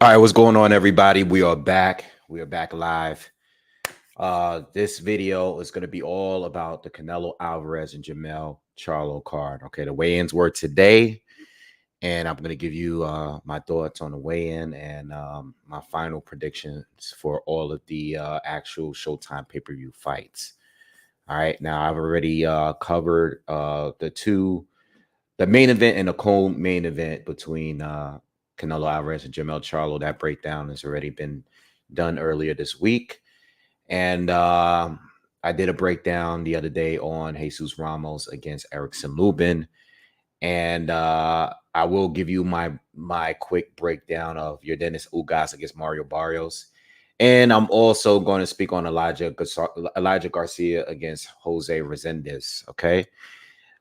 All right, what's going on, everybody? We are back. We are back live. This video is going to be all about the Canelo Alvarez and Jamel Charlo card. Okay, the weigh-ins were today, and I'm going to give you my thoughts on the weigh-in and my final predictions for all of the actual Showtime pay-per-view fights. All right, now I've already covered the main event and the co-main event between Canelo Alvarez and Jamel Charlo. That breakdown has already been done earlier this week. And I did a breakdown the other day on Jesus Ramos against Erickson Lubin. And I will give you my quick breakdown of Yordenis Ugas against Mario Barrios. And I'm also going to speak on Elijah Garcia against Jose Resendez. Okay.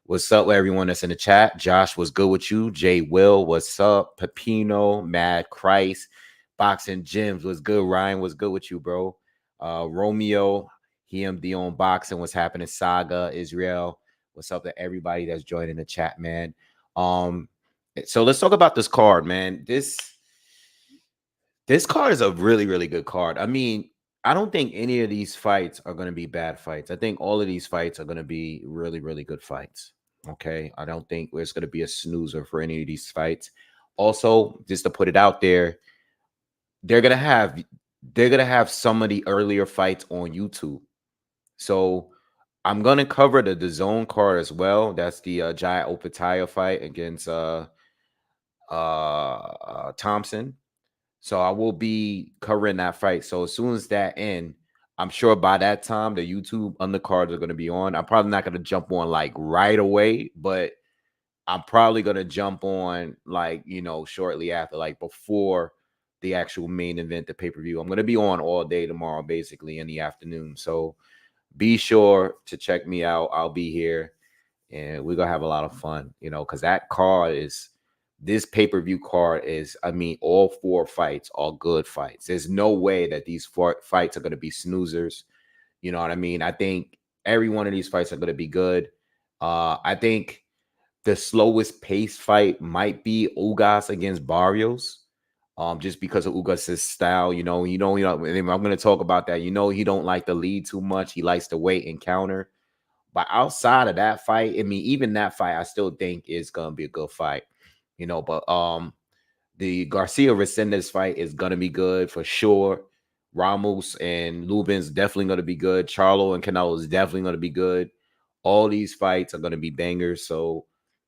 What's up, everyone that's in the chat? Josh, what's good with you? Jay Will, what's up? Pepino, Mad Christ, Boxing Gyms, what's good? Ryan, what's good with you, bro? Romeo, HMD on Boxing, what's happening? Saga, Israel, what's up to everybody that's joining the chat, man? So let's talk about this card, man. This card is a really, really good card. I mean, I don't think any of these fights are going to be bad fights. I think all of these fights are going to be really, really good fights. Okay. I don't think there's going to be a snoozer for any of these fights. Also, just to put it out there, they're going to have some of the earlier fights on YouTube. So I'm going to cover the DAZN card as well. That's the Jai Opetaia fight against Thompson. So I will be covering that fight. So as soon as that ends, I'm sure by that time the YouTube undercards are going to be on. I'm probably not going to jump on like right away, but I'm probably going to jump on like, shortly after, like before the actual main event, the pay-per-view. I'm going to be on all day tomorrow, basically in the afternoon. So be sure to check me out. I'll be here and we're going to have a lot of fun, because that card is this pay-per-view card is, I mean, all four fights are good fights. There's no way that these four fights are going to be snoozers. You know what I mean? I think every one of these fights are going to be good. I think the slowest pace fight might be Ugas against Barrios. Just because of Ugas' style, I'm going to talk about that. He don't like to lead too much. He likes to wait and counter. But outside of that fight, I mean, even that fight, I still think is going to be a good fight. But the Garcia Resendez fight is gonna be good for sure. Ramos and Lubin's definitely gonna be good. Charlo and Canelo is definitely gonna be good. All these fights are gonna be bangers. So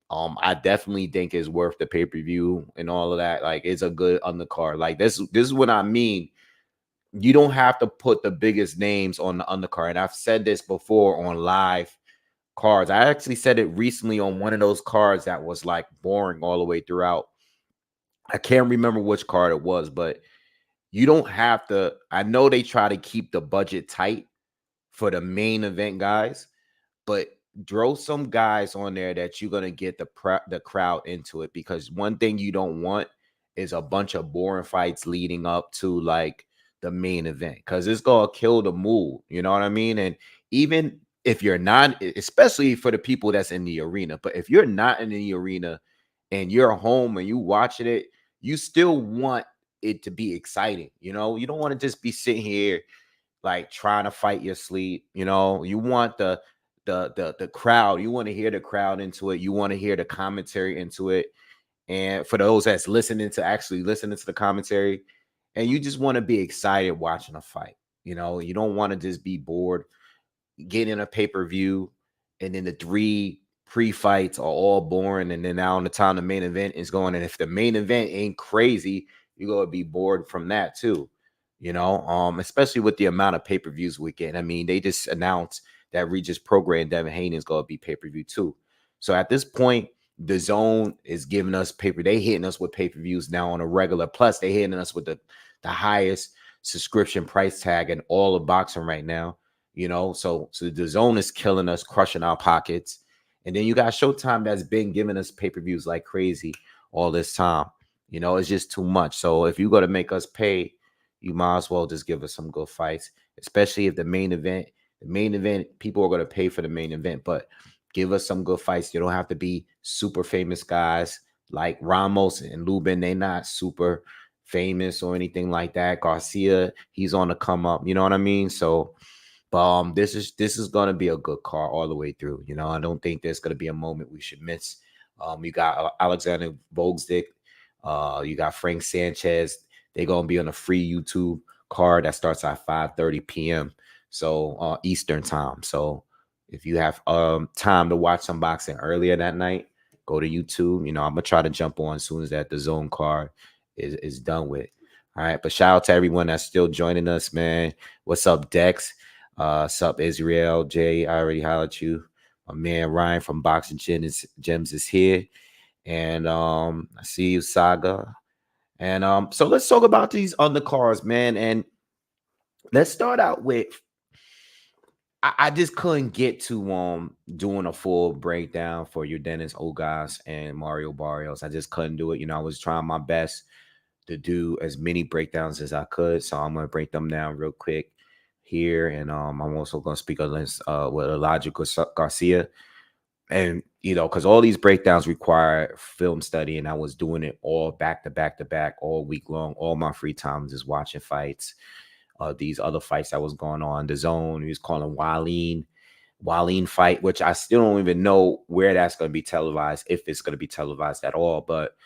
I definitely think it's worth the pay-per-view and all of that. Like, it's a good undercard. Like, this is what I mean. You don't have to put the biggest names on the undercard. And I've said this before on live cards. I actually said it recently on one of those cards that was like boring all the way throughout. I can't remember which card it was, but you don't have to. I know they try to keep the budget tight for the main event guys, but throw some guys on there that you're gonna get the crowd into it, because one thing you don't want is a bunch of boring fights leading up to like the main event, because it's gonna kill the mood. You know what I mean? And even if you're not, especially for the people that's in the arena, but if you're not in the arena and you're home and you watching it, you still want it to be exciting. You don't want to just be sitting here like trying to fight your sleep. You want the crowd. You want to hear the crowd into it. You want to hear the commentary into it. And for those that's actually listening to the commentary, and you just want to be excited watching a fight. You don't want to just be bored, get in a pay-per-view, and then the three pre-fights are all boring, and then now on the time the main event is going, and if the main event ain't crazy, you're gonna be bored from that too. Especially with the amount of pay-per-views we get. I mean, they just announced that Regis Program and Devin Haney is gonna be pay-per-view too. So at this point, the zone is giving us they hitting us with pay-per-views now on a regular. Plus, they hitting us with the highest subscription price tag in all of boxing right now. So the zone is killing us, crushing our pockets. And then you got Showtime that's been giving us pay-per-views like crazy all this time. It's just too much. So if you're going to make us pay, you might as well just give us some good fights, especially if the main event, people are going to pay for the main event, but give us some good fights. You don't have to be super famous guys like Ramos and Lubin. They're not super famous or anything like that. Garcia, he's on the come up. You know what I mean? So, but this is gonna be a good card all the way through. You know, I don't think there's gonna be a moment we should miss. You got Alexander Volksdick, you got Frank Sanchez. They're gonna be on a free YouTube card that starts at 5:30 p.m. So Eastern time. So if you have time to watch some boxing earlier that night, go to YouTube. You know, I'm gonna try to jump on as soon as that the zone card is done with. All right, but shout out to everyone that's still joining us, man. What's up, Dex? Sup, Israel, Jay, I already hollered at you. My man Ryan from Boxing Gems is here. And I see you, Saga. And so let's talk about these undercards, man. And let's start out with I just couldn't get to doing a full breakdown for your Dennis Ogas and Mario Barrios. I just couldn't do it. You know, I was trying my best to do as many breakdowns as I could. So I'm gonna break them down real quick here. And I'm also gonna speak on this with Elijah Garcia. And you know, because all these breakdowns require film study, and I was doing it all back to back to back all week long. All my free time just watching fights. These other fights that was going on. The zone, he was calling Wallin fight, which I still don't even know where that's going to be televised, if it's going to be televised at all. But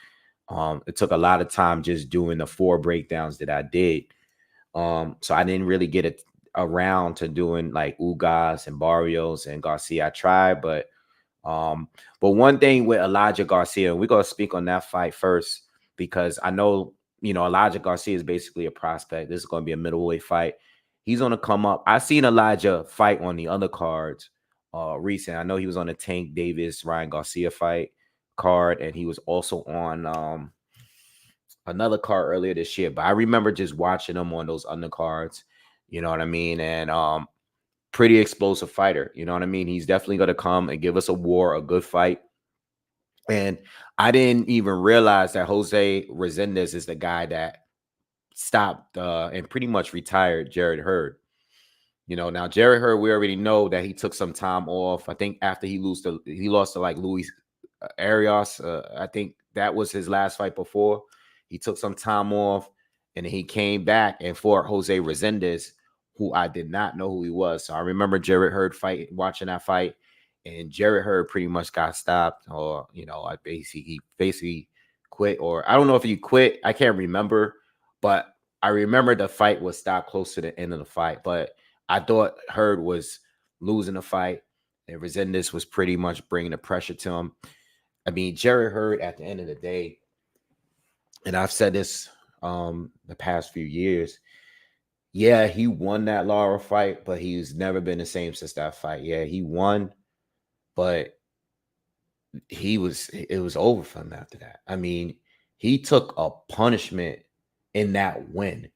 it took a lot of time just doing the 4 breakdowns that I did. So I didn't really get it around to doing like Ugas and Barrios and Garcia. I tried, but one thing with Elijah Garcia, we're gonna speak on that fight first because I know, you know, Elijah Garcia is basically a prospect. This is gonna be a middleweight fight. He's gonna come up. I've seen Elijah fight on the other cards recent. I know he was on the Tank Davis Ryan Garcia fight card, and he was also on another card earlier this year. But I remember just watching him on those undercards. You know what I mean? And pretty explosive fighter. You know what I mean? He's definitely going to come and give us a war, a good fight. And I didn't even realize that Jose Resendez is the guy that stopped and pretty much retired Jared Hurd. You know, now Jared Hurd, we already know that he took some time off. I think after he lost to like Luis Arias. I think that was his last fight before. He took some time off and he came back and fought Jose Resendez, who I did not know who he was. So I remember Jared Hurd watching that fight, and Jared Hurd pretty much got stopped, or you know, he basically quit, or I don't know if he quit. I can't remember, but I remember the fight was stopped close to the end of the fight. But I thought Hurd was losing the fight, and Resendez was pretty much bringing the pressure to him. I mean, Jared Hurd at the end of the day, and I've said this the past few years. Yeah, he won that Lara fight, but he's never been the same since that fight. Yeah, he won, but it was over for him after that. I mean, he took a punishment in that win.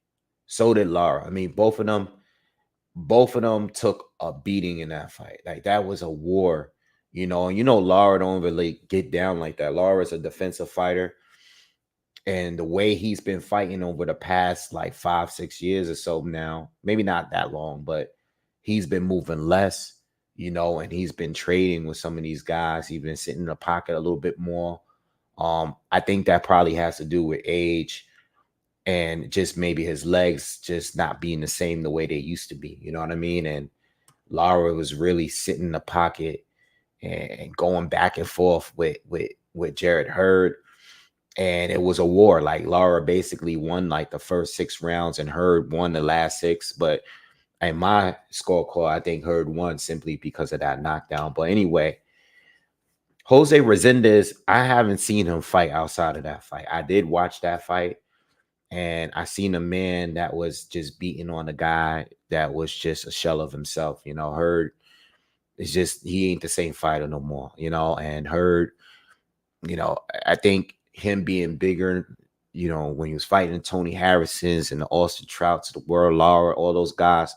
So did Lara. I mean, both of them took a beating in that fight. Like that was a war, you know. And you know, Lara don't really get down like that. Lara's a defensive fighter. And the way he's been fighting over the past like 5-6 years or so now, maybe not that long, but he's been moving less, you know, and he's been trading with some of these guys. He's been sitting in the pocket a little bit more. I think that probably has to do with age and just maybe his legs just not being the same the way they used to be. You know what I mean? And Lara was really sitting in the pocket and going back and forth with Jared Hurd. And it was a war. Like Lara basically won like the first 6 rounds and Hurd won the last 6. But in my scorecard, I think Hurd won simply because of that knockdown. But anyway, Jose Resendez, I haven't seen him fight outside of that fight. I did watch that fight, and I seen a man that was just beating on a guy that was just a shell of himself. You know, Hurd is just, he ain't the same fighter no more, you know. And Hurd, you know, I think him being bigger, you know, when he was fighting Tony Harrison's and the Austin Trouts of the world, Lara, all those guys,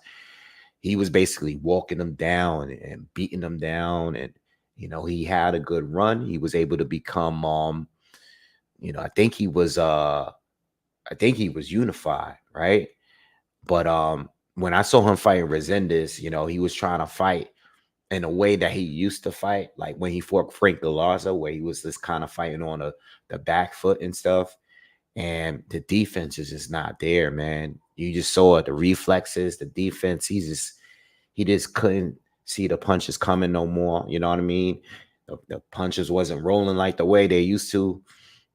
he was basically walking them down and beating them down. And, you know, he had a good run. He was able to become, you know, I think he was unified, right? But when I saw him fighting Resendez, you know, he was trying to fight in a way that he used to fight, like when he fought Frank Galarza, where he was just kind of fighting on the back foot and stuff. and the defense is just not there, man. You just saw it, the reflexes, the defense. He just couldn't see the punches coming no more. You know what I mean? The punches wasn't rolling like the way they used to,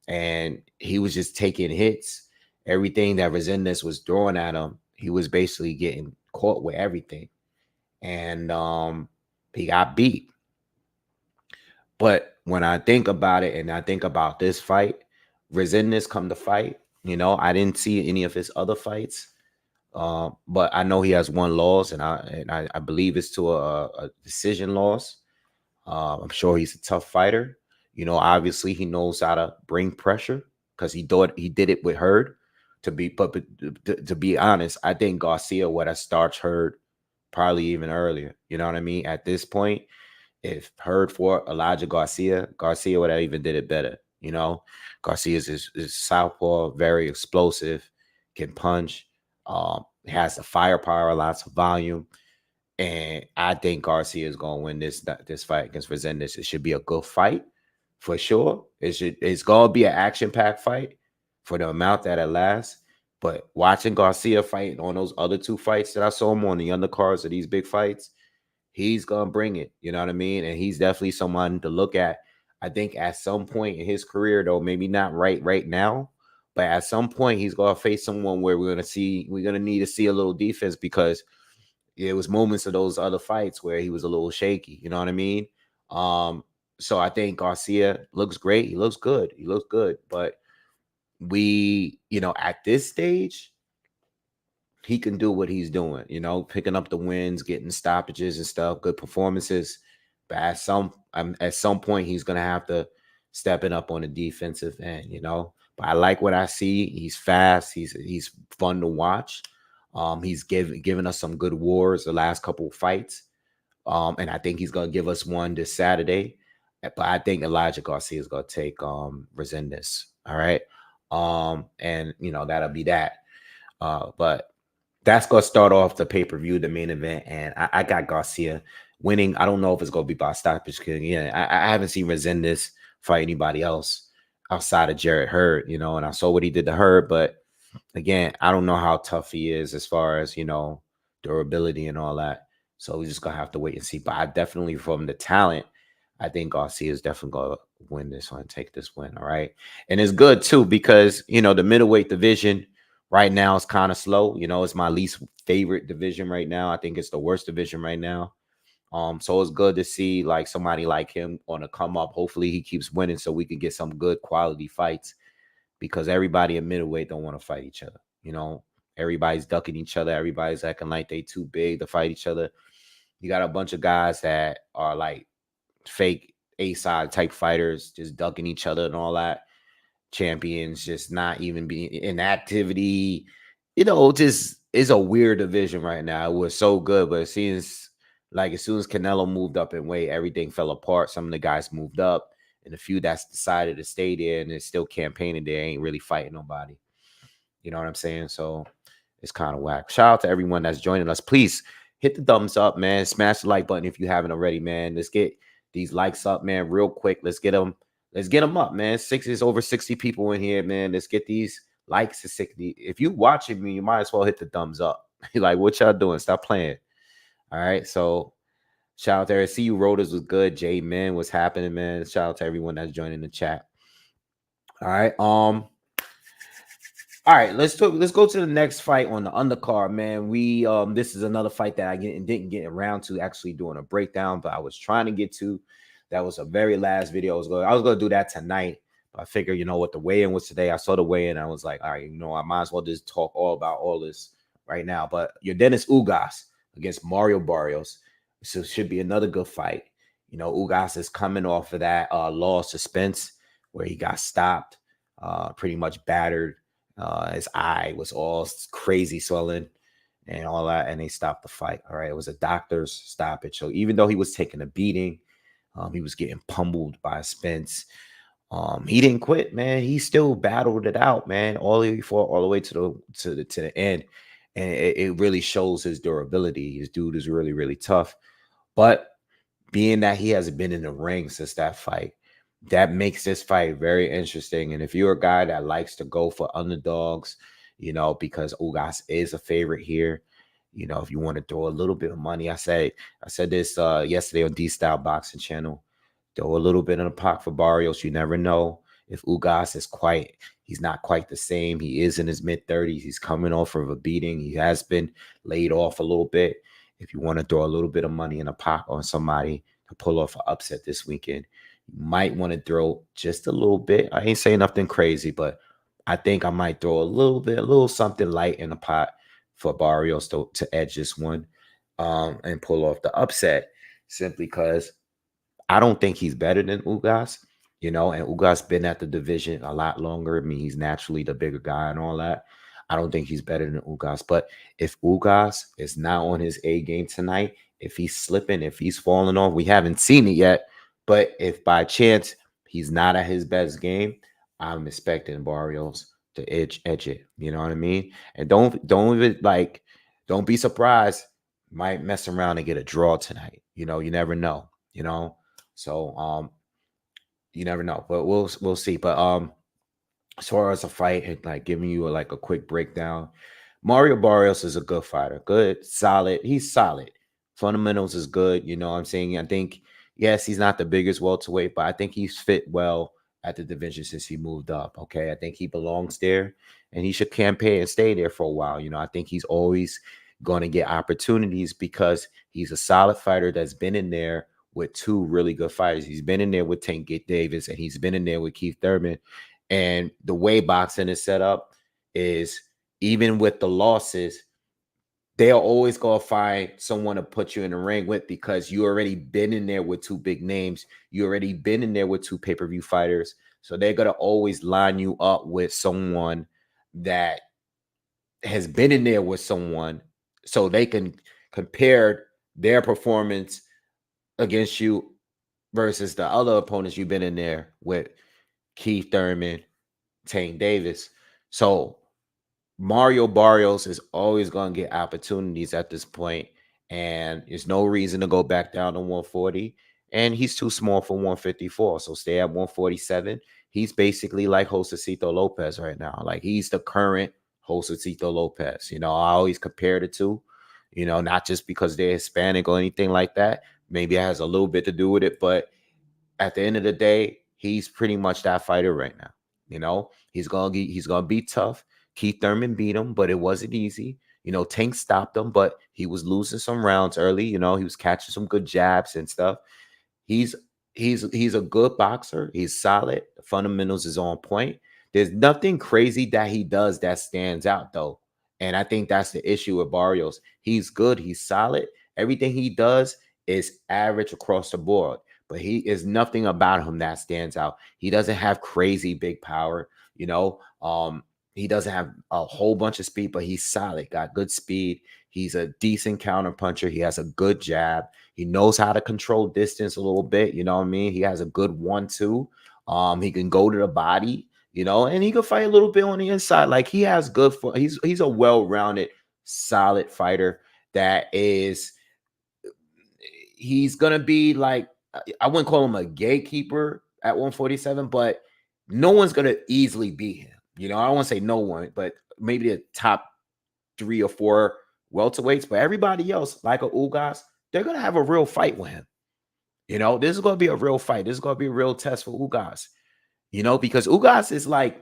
and he was just taking hits. Everything that Resendez was throwing at him, he was basically getting caught with everything, and he got beat. But when I think about it, and I think about this fight, Resendez come to fight. I didn't see any of his other fights, but I know he has one loss, and I believe it's to a decision loss. I'm sure he's a tough fighter. Obviously he knows how to bring pressure because he thought he did it with Hurd. To be honest, I think Garcia would have starched Hurd probably even earlier. You know what I mean? At this point, if Hurd fought Elijah Garcia, Garcia would have even did it better. Garcia is southpaw, very explosive, can punch, has the firepower, lots of volume. And I think Garcia is going to win this fight against Resendez. It should be a good fight for sure. It's going to be an action-packed fight for the amount that it lasts. But watching Garcia fight on those other two fights that I saw him on the undercards of these big fights, he's going to bring it. You know what I mean? And he's definitely someone to look at. I think at some point in his career, though, maybe not right now, but at some point he's going to face someone where we're going to need to see a little defense, because it was moments of those other fights where he was a little shaky. You know what I mean? So I think Garcia looks great. He looks good. But at this stage, he can do what he's doing, picking up the wins, getting stoppages and stuff, good performances. But at some point, he's gonna have to stepping up on the defensive end, But I like what I see. He's fast. He's fun to watch. He's given us some good wars the last couple of fights. And I think he's gonna give us one this Saturday. But I think Elijah Garcia is gonna take Resendez. All right. And that'll be that. But that's gonna start off the pay-per-view, the main event, and I got Garcia winning. I don't know if it's gonna be by stoppage, because I haven't seen Resendez fight anybody else outside of Jarrett Hurd, and I saw what he did to Hurd, but again, I don't know how tough he is as far as durability and all that. So we're just gonna have to wait and see. But I definitely, from the talent, I think Garcia is definitely gonna win this one, take this win. All right, and it's good too, because the middleweight division right now is kind of slow. It's my least favorite division right now. I think it's the worst division right now. So it's good to see like somebody like him on a come up. Hopefully he keeps winning so we can get some good quality fights, because everybody in middleweight don't want to fight each other. Everybody's ducking each other. Everybody's acting like they too big to fight each other. You got a bunch of guys that are like fake A-side type fighters, just ducking each other and all that. Champions just not even being in activity. Just is a weird division right now. It was so good, but it seems like as soon as Canelo moved up in weight, everything fell apart. Some of the guys moved up, and the few that's decided to stay there and is still campaigning there ain't really fighting nobody. You know what I'm saying? So it's kind of whack. Shout out to everyone that's joining us. Please hit the thumbs up, man. Smash the like button if you haven't already, man. Let's get these likes up, man, real quick. Let's get them up, man. Is over 60 people in here, man. Let's get these likes to 60. If you watching me, you might as well hit the thumbs up. Like, what y'all doing? Stop playing. All right. So shout out there. See you, Rodas was good. J Man, what's happening, man? Shout out to everyone that's joining the chat. All right. All right, let's go to the next fight on the undercard, man. This is another fight that I didn't get around to actually doing a breakdown, but I was trying to get to. That was a very last video I was going to do that tonight. But I figured, what the weigh-in was today. I saw the weigh-in. I was like, all right, I might as well just talk all about all this right now. But your Dennis Ugas against Mario Barrios. So it should be another good fight. Ugas is coming off of that loss to Spence, where he got stopped, pretty much battered. His eye was all crazy swelling and all that, and they stopped the fight. All right, it was a doctor's stoppage. So even though he was taking a beating, he was getting pummeled by Spence. He didn't quit, man. He still battled it out, man, all the way to the end, and it really shows his durability. His dude is really, really tough. But being that he hasn't been in the ring since that fight, that makes this fight very interesting. And if you're a guy that likes to go for underdogs, because Ugas is a favorite here, if you want to throw a little bit of money, I said this yesterday on D Style Boxing Channel. Throw a little bit in the pot for Barrios. You never know if Ugas he's not quite the same. He is in his mid-30s. He's coming off of a beating. He has been laid off a little bit. If you want to throw a little bit of money in a pot on somebody to pull off an upset this weekend, you might want to throw just a little bit. I ain't saying nothing crazy, but I think I might throw a little something light in the pot for Barrios to edge this one, and pull off the upset, simply because I don't think he's better than Ugas, and Ugas been at the division a lot longer. I mean, he's naturally the bigger guy and all that. I don't think he's better than Ugas. But if Ugas is not on his A game tonight, if he's slipping, if he's falling off, we haven't seen it yet. But if by chance he's not at his best game, I'm expecting Barrios to edge it. You know what I mean? And don't even don't be surprised. Might mess around and get a draw tonight. You never know. So you never know, but we'll see. But as far as a fight and giving you a quick breakdown, Mario Barrios is a good fighter. Good, solid. He's solid. Fundamentals is good. You know what I'm saying? I think, yes, he's not the biggest welterweight, but I think he's fit well at the division since he moved up. Okay. I think he belongs there and he should campaign and stay there for a while. I think he's always going to get opportunities because he's a solid fighter that's been in there with two really good fighters. He's been in there with Tank Davis and he's been in there with Keith Thurman. And the way boxing is set up is, even with the losses, they'll always go find someone to put you in the ring with, because you already been in there with two big names. You already been in there with two pay-per-view fighters. So they're going to always line you up with someone that has been in there with someone, so they can compare their performance against you versus the other opponents you've been in there with, Keith Thurman, Tank Davis. So Mario Barrios is always going to get opportunities at this point, and there's no reason to go back down to 140. And he's too small for 154, so stay at 147. He's basically like Josecito Lopez right now. Like, he's the current Josecito Lopez. I always compare the two, not just because they're Hispanic or anything like that. Maybe it has a little bit to do with it, but at the end of the day, he's pretty much that fighter right now. He's gonna be tough. Keith Thurman beat him, but it wasn't easy. Tank stopped him, but he was losing some rounds early. He was catching some good jabs and stuff. He's he's a good boxer. He's solid. The fundamentals is on point. There's nothing crazy that he does that stands out, though. And I think that's the issue with Barrios. He's good. He's solid. Everything he does is average across the board, but he is nothing about him that stands out. He doesn't have crazy big power. He doesn't have a whole bunch of speed, but he's solid, got good speed. He's a decent counter puncher. He has a good jab. He knows how to control distance a little bit. You know what I mean? He has a good 1-2. He can go to the body, and he can fight a little bit on the inside. Like, he has good he's a well-rounded, solid fighter that is, he's gonna be like, I wouldn't call him a gatekeeper at 147, but no one's gonna easily beat him. I don't want to say no one, but maybe the top 3 or 4 welterweights. But everybody else, like a Ugas, they're gonna have a real fight with him. This is gonna be a real fight. This is gonna be a real test for Ugas. Because Ugas is like,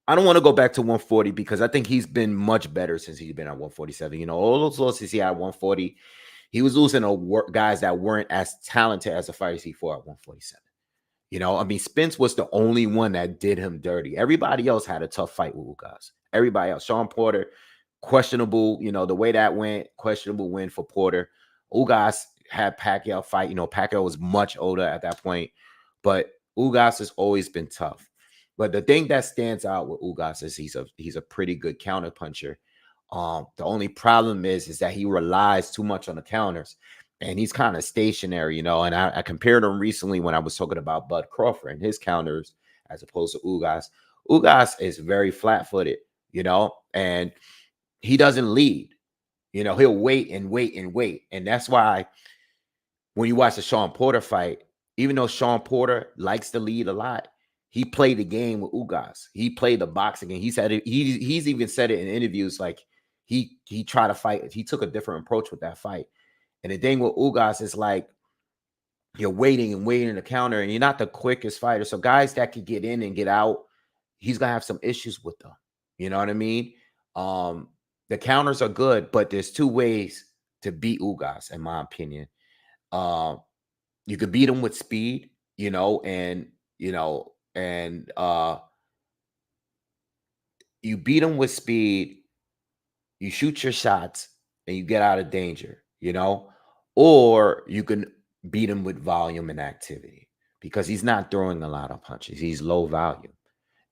I don't want to go back to 140 because I think he's been much better since he's been at 147. All those losses he had at 140, he was losing to guys that weren't as talented as the fighters he fought at 147. I mean, Spence was the only one that did him dirty. Everybody else had a tough fight with Ugas. Everybody else. Sean Porter, questionable, the way that went, questionable win for Porter. Ugas had Pacquiao fight. Pacquiao was much older at that point, but Ugas has always been tough. But the thing that stands out with Ugas is he's a pretty good counter puncher. The only problem is that he relies too much on the counters. And he's kind of stationary, and I compared him recently when I was talking about Bud Crawford and his counters as opposed to Ugas. Ugas is very flat-footed, and he doesn't lead. He'll wait and wait and wait. And that's why when you watch the Sean Porter fight, even though Sean Porter likes to lead a lot, he played the game with Ugas. He played the boxing game. He said it, he's even said it in interviews, like he tried to fight. He took a different approach with that fight. And the thing with Ugas is like you're waiting and waiting to counter, and you're not the quickest fighter. So guys that could get in and get out, he's gonna have some issues with them. You know what I mean? Um, the counters are good, but there's two ways to beat Ugas, in my opinion. Um, you could beat him with speed, and you beat him with speed, you shoot your shots, and you get out of danger. Or you can beat him with volume and activity because he's not throwing a lot of punches. He's low volume.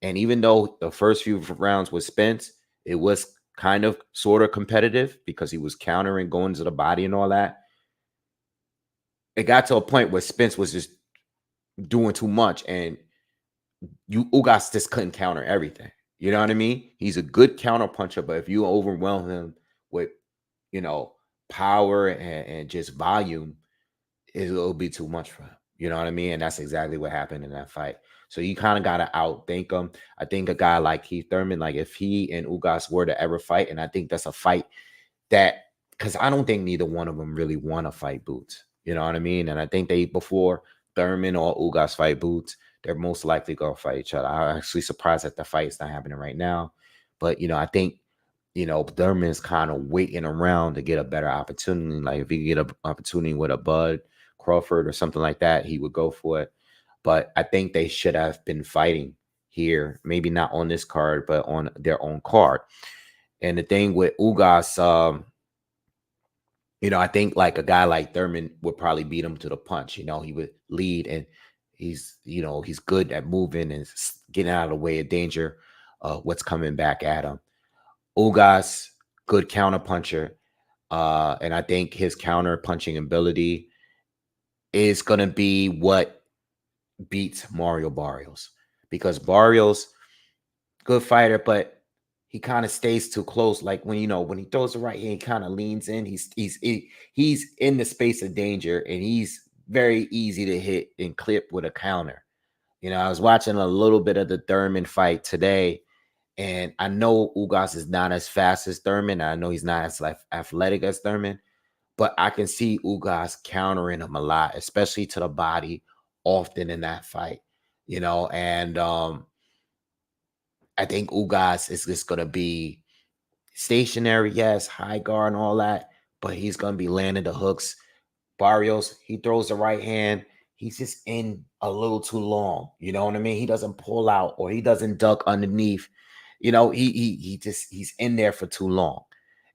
And even though the first few rounds with Spence, it was kind of sort of competitive because he was countering, going to the body and all that. It got to a point where Spence was just doing too much, and Ugas just couldn't counter everything. You know what I mean? He's a good counter puncher, but if you overwhelm him with, power and just volume, it'll be too much for him. You know what I mean? And that's exactly what happened in that fight. So you kind of got to outthink him. I think a guy like Keith Thurman, like if he and Ugas were to ever fight, and I think that's a fight that, because I don't think neither one of them really want to fight Boots. You know what I mean? And I think before Thurman or Ugas fight Boots, they're most likely going to fight each other. I'm actually surprised that the fight is not happening right now. But, I think, Thurman's kind of waiting around to get a better opportunity. Like if he get an opportunity with a Bud Crawford or something like that, he would go for it. But I think they should have been fighting here, maybe not on this card, but on their own card. And the thing with Ugas, I think like a guy like Thurman would probably beat him to the punch. He would lead, and he's good at moving and getting out of the way of danger, what's coming back at him. Ugas, good counter puncher. And I think his counter punching ability is going to be what beats Mario Barrios, because Barrios, good fighter, but he kind of stays too close. Like when he throws the right hand, he kind of leans in. He's in the space of danger, and he's very easy to hit and clip with a counter. I was watching a little bit of the Thurman fight today, and I know Ugas is not as fast as Thurman. I know he's not as athletic as Thurman, but I can see Ugas countering him a lot, especially to the body, often in that fight. And I think Ugas is just going to be stationary, yes, high guard and all that, but he's going to be landing the hooks. Barrios, he throws the right hand. He's just in a little too long. You know what I mean? He doesn't pull out, or he doesn't duck underneath. He's in there for too long,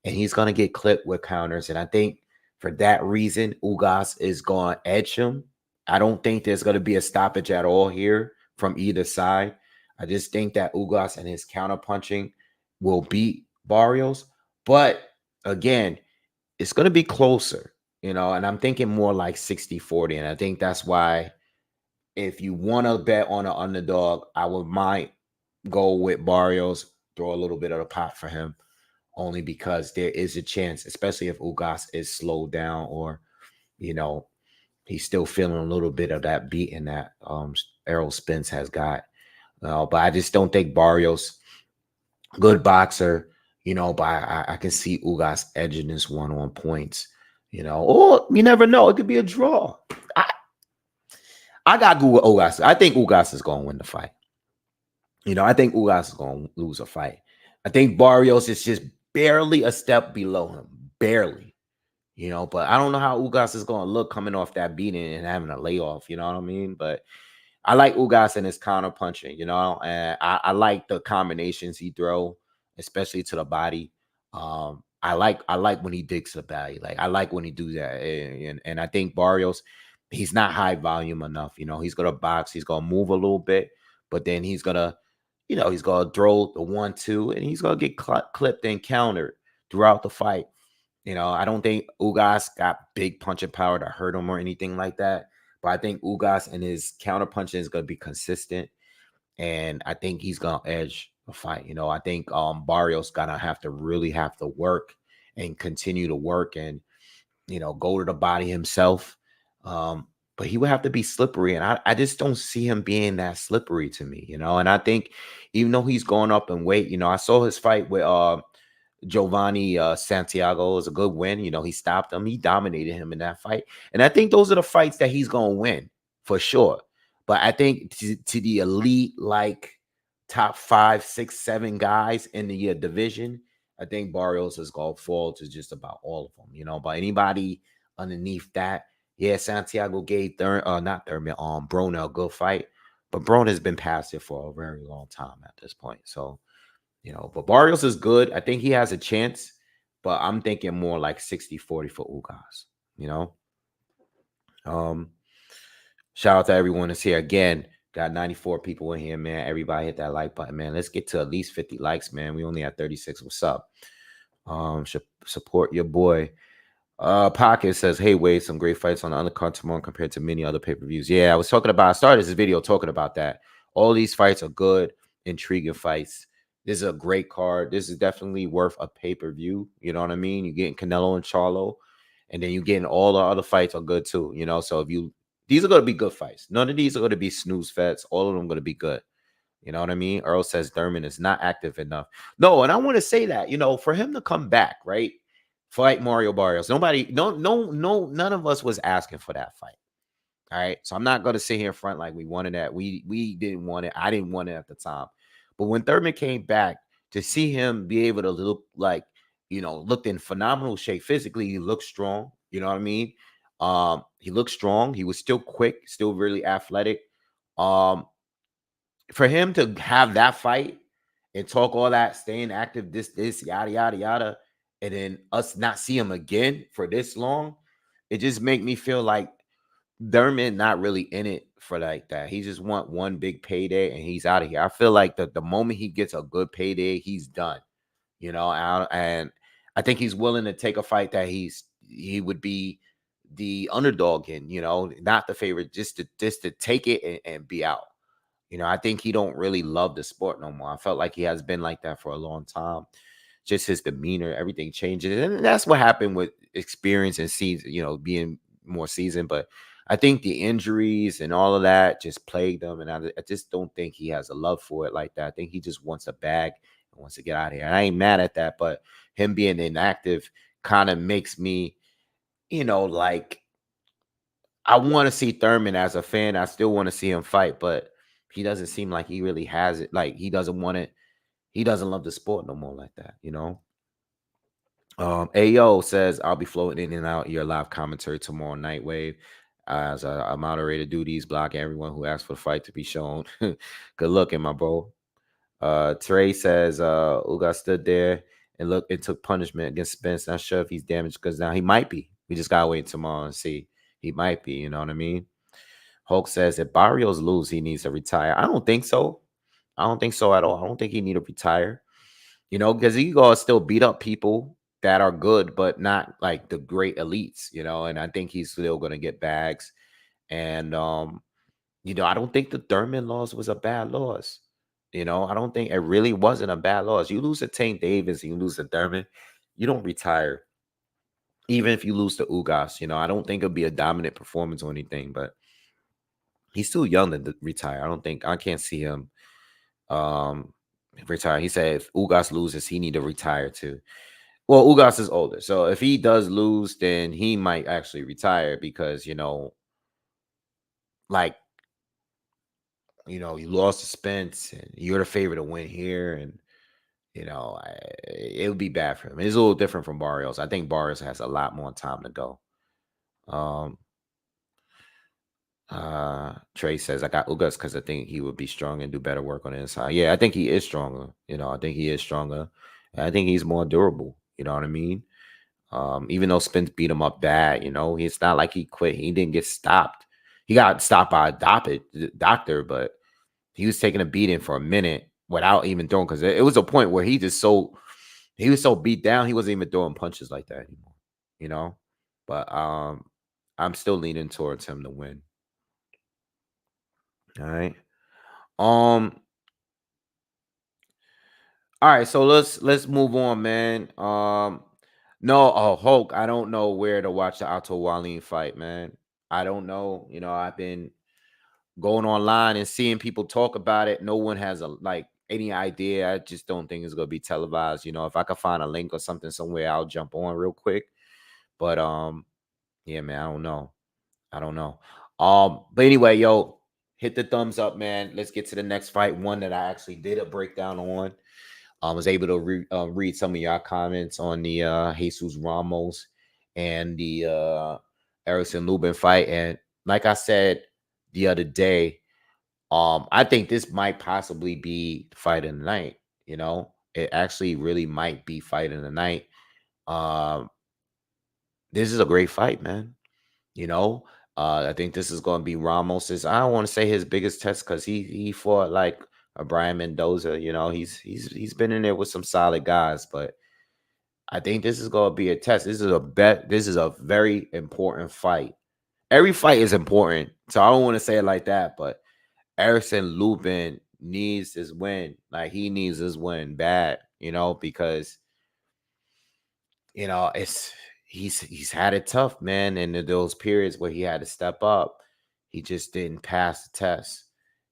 and he's going to get clipped with counters. And I think for that reason, Ugas is going to edge him. I don't think there's going to be a stoppage at all here from either side. I just think that Ugas and his counter punching will beat Barrios. But again, it's going to be closer, and I'm thinking more like 60-40. And I think that's why if you want to bet on an underdog, might go with Barrios, throw a little bit of a pot for him, only because there is a chance, especially if Ugas is slowed down, or, he's still feeling a little bit of that beating that Errol Spence has got. But I just don't think Barrios, good boxer, but I can see Ugas edging this one on points, or you never know. It could be a draw. I got Google Ugas. I think Ugas is going to win the fight. I think Ugas is going to lose a fight. I think Barrios is just barely a step below him. Barely. But I don't know how Ugas is going to look coming off that beating and having a layoff. You know what I mean? But I like Ugas and his counter punching, and I like the combinations he throw, especially to the body. I like when he digs to the body. Like I like when he do that. And I think Barrios, he's not high volume enough. He's gonna box, he's gonna move a little bit, but then he's gonna throw the 1-2, and he's gonna get clipped and countered throughout the fight. I don't think Ugas got big punching power to hurt him or anything like that. But I think Ugas and his counter punching is going to be consistent. And I think he's going to edge the fight. I think Barrios going to have to work and continue to work and, go to the body himself. But but he would have to be slippery. And I just don't see him being that slippery to me, you know. And I think even though he's going up in weight, you know, I saw his fight with Giovanni Santiago. Was a good win. You know, he stopped him. He dominated him in that fight. And I think those are the fights that he's going to win for sure. But I think to the elite, like top 5, 6, 7 guys in the division, I think Barrios is going to fall to just about all of them, you know. But anybody underneath that, yeah, Santiago gave not Thurman, Broner a good fight. But Broner has been past it for a very long time at this point. So, you know, but Barrios is good. I think he has a chance, but I'm thinking more like 60-40 for Ugas, you know. Um, Shout out to everyone that's here again. Got 94 people in here, man. Everybody hit that like button, man. Let's get to at least 50 likes, man. We only have 36. What's up? Should support your boy. Pocket says, hey, Wade, some great fights on the undercard tomorrow compared to many other pay-per-views. Yeah, I started this video talking about that. All these fights are good, intriguing fights. This is a great card. This is definitely worth a pay-per-view. You know what I mean? You're getting Canelo and Charlo, and then you're getting all the other fights are good too. You know, so these are going to be good fights. None of these are going to be snooze fets. All of them going to be good. You know what I mean? Earl says Thurman is not active enough. No, and I want to say that, you know, for him to come back, right? Fight Mario Barrios. Nobody, no, none of us was asking for that fight. All right. So I'm not gonna sit here in front like we wanted that. We didn't want it. I didn't want it at the time. But when Thurman came back, to see him be able to look like, you know, looked in phenomenal shape physically, he looked strong. You know what I mean? He looked strong. He was still quick, still really athletic. Um, for him to have that fight and talk all that, staying active, this, yada, yada, yada, and then us not see him again for this long, it just make me feel like Thurman not really in it for like that. He just want one big payday and he's out of here. I feel like the moment he gets a good payday, he's done. You know, and I think he's willing to take a fight that he would be the underdog in, you know, not the favorite, just to take it and be out. You know, I think he don't really love the sport no more. I felt like he has been like that for a long time. Just his demeanor, everything changes, and that's what happened with experience and season. You know, being more seasoned. But I think the injuries and all of that just plagued him, and I just don't think he has a love for it like that. I think he just wants a bag and wants to get out of here. And I ain't mad at that, but him being inactive kind of makes me, you know, like I want to see Thurman as a fan. I still want to see him fight, but he doesn't seem like he really has it. Like he doesn't want it. He doesn't love the sport no more like that, you know. Ayo says I'll be floating in and out your live commentary tomorrow night wave. As a moderator duties, block everyone who asks for the fight to be shown. Good looking, my bro. Trey says Uga stood there and look and took punishment against Spence. Not sure if he's damaged because now he might be. We just gotta wait tomorrow and see. He might be, you know what I mean? Hulk says if Barrios lose, he needs to retire. I don't think so. I don't think so at all. I don't think he need to retire. You know, because he gonna still beat up people that are good, but not like the great elites, you know. And I think he's still gonna get bags. And you know, I don't think the Thurman loss was a bad loss. You know, I don't think it really wasn't a bad loss. You lose to Tank Davis and you lose to Thurman, you don't retire. Even if you lose to Ugas, you know, I don't think it'll be a dominant performance or anything, but he's too young to retire. I can't see him retire. He said if Ugas loses, he need to retire too. Well, Ugas is older, so if he does lose, then he might actually retire because you know, like you know, you lost to Spence, and you're the favorite to win here, and you know, it would be bad for him. It's a little different from Barrios. I think Barrios has a lot more time to go. Um, Trey says I got Ugas because I think he would be strong and do better work on the inside. Yeah, I think he is stronger. You know, I think he is stronger. I think he's more durable. You know what I mean? Even though Spence beat him up bad, you know, it's not like he quit. He didn't get stopped. He got stopped by a doctor, but he was taking a beating for a minute without even throwing because it was a point where he was so beat down he wasn't even throwing punches like that anymore. You know, but I'm still leaning towards him to win. All right. Um. All right. So let's move on, man. No. Oh, Hulk. I don't know where to watch the Alto Wallin fight, man. I don't know. I've been going online and seeing people talk about it. No one has any idea. I just don't think it's gonna be televised. If I could find a link or something somewhere, I'll jump on real quick. But yeah, man, I don't know. I don't know. But anyway, yo, hit the thumbs up, man. Let's get to the next fight. One that I actually did a breakdown on. I was able to read some of your comments on the Jesus Ramos and the Erickson Lubin fight. And like I said the other day, I think this might possibly be fight of the night. It actually really might be fight of the night. Um, this is a great fight, man. You know, I think this is going to be Ramos's. I don't want to say his biggest test because he fought like a Brian Mendoza. He's been in there with some solid guys, but I think this is going to be a test. This is a bet. This is a very important fight. Every fight is important, so I don't want to say it like that, but Erickson Lubin needs his win. Like he needs his win bad, because it's he's had it tough, man. And in those periods where he had to step up, he just didn't pass the test.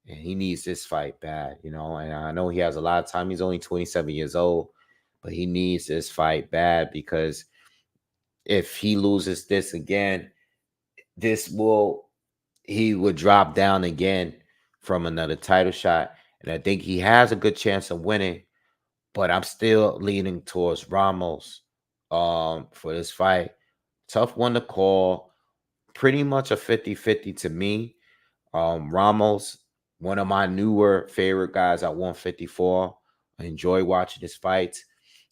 And he needs this fight bad, And I know he has a lot of time. He's only 27 years old, but he needs this fight bad because if he loses this again, he would drop down again from another title shot. And I think he has a good chance of winning, but I'm still leaning towards Ramos for this fight. Tough one to call. Pretty much a 50-50 to me. Ramos, one of my newer favorite guys at 154. I enjoy watching his fights.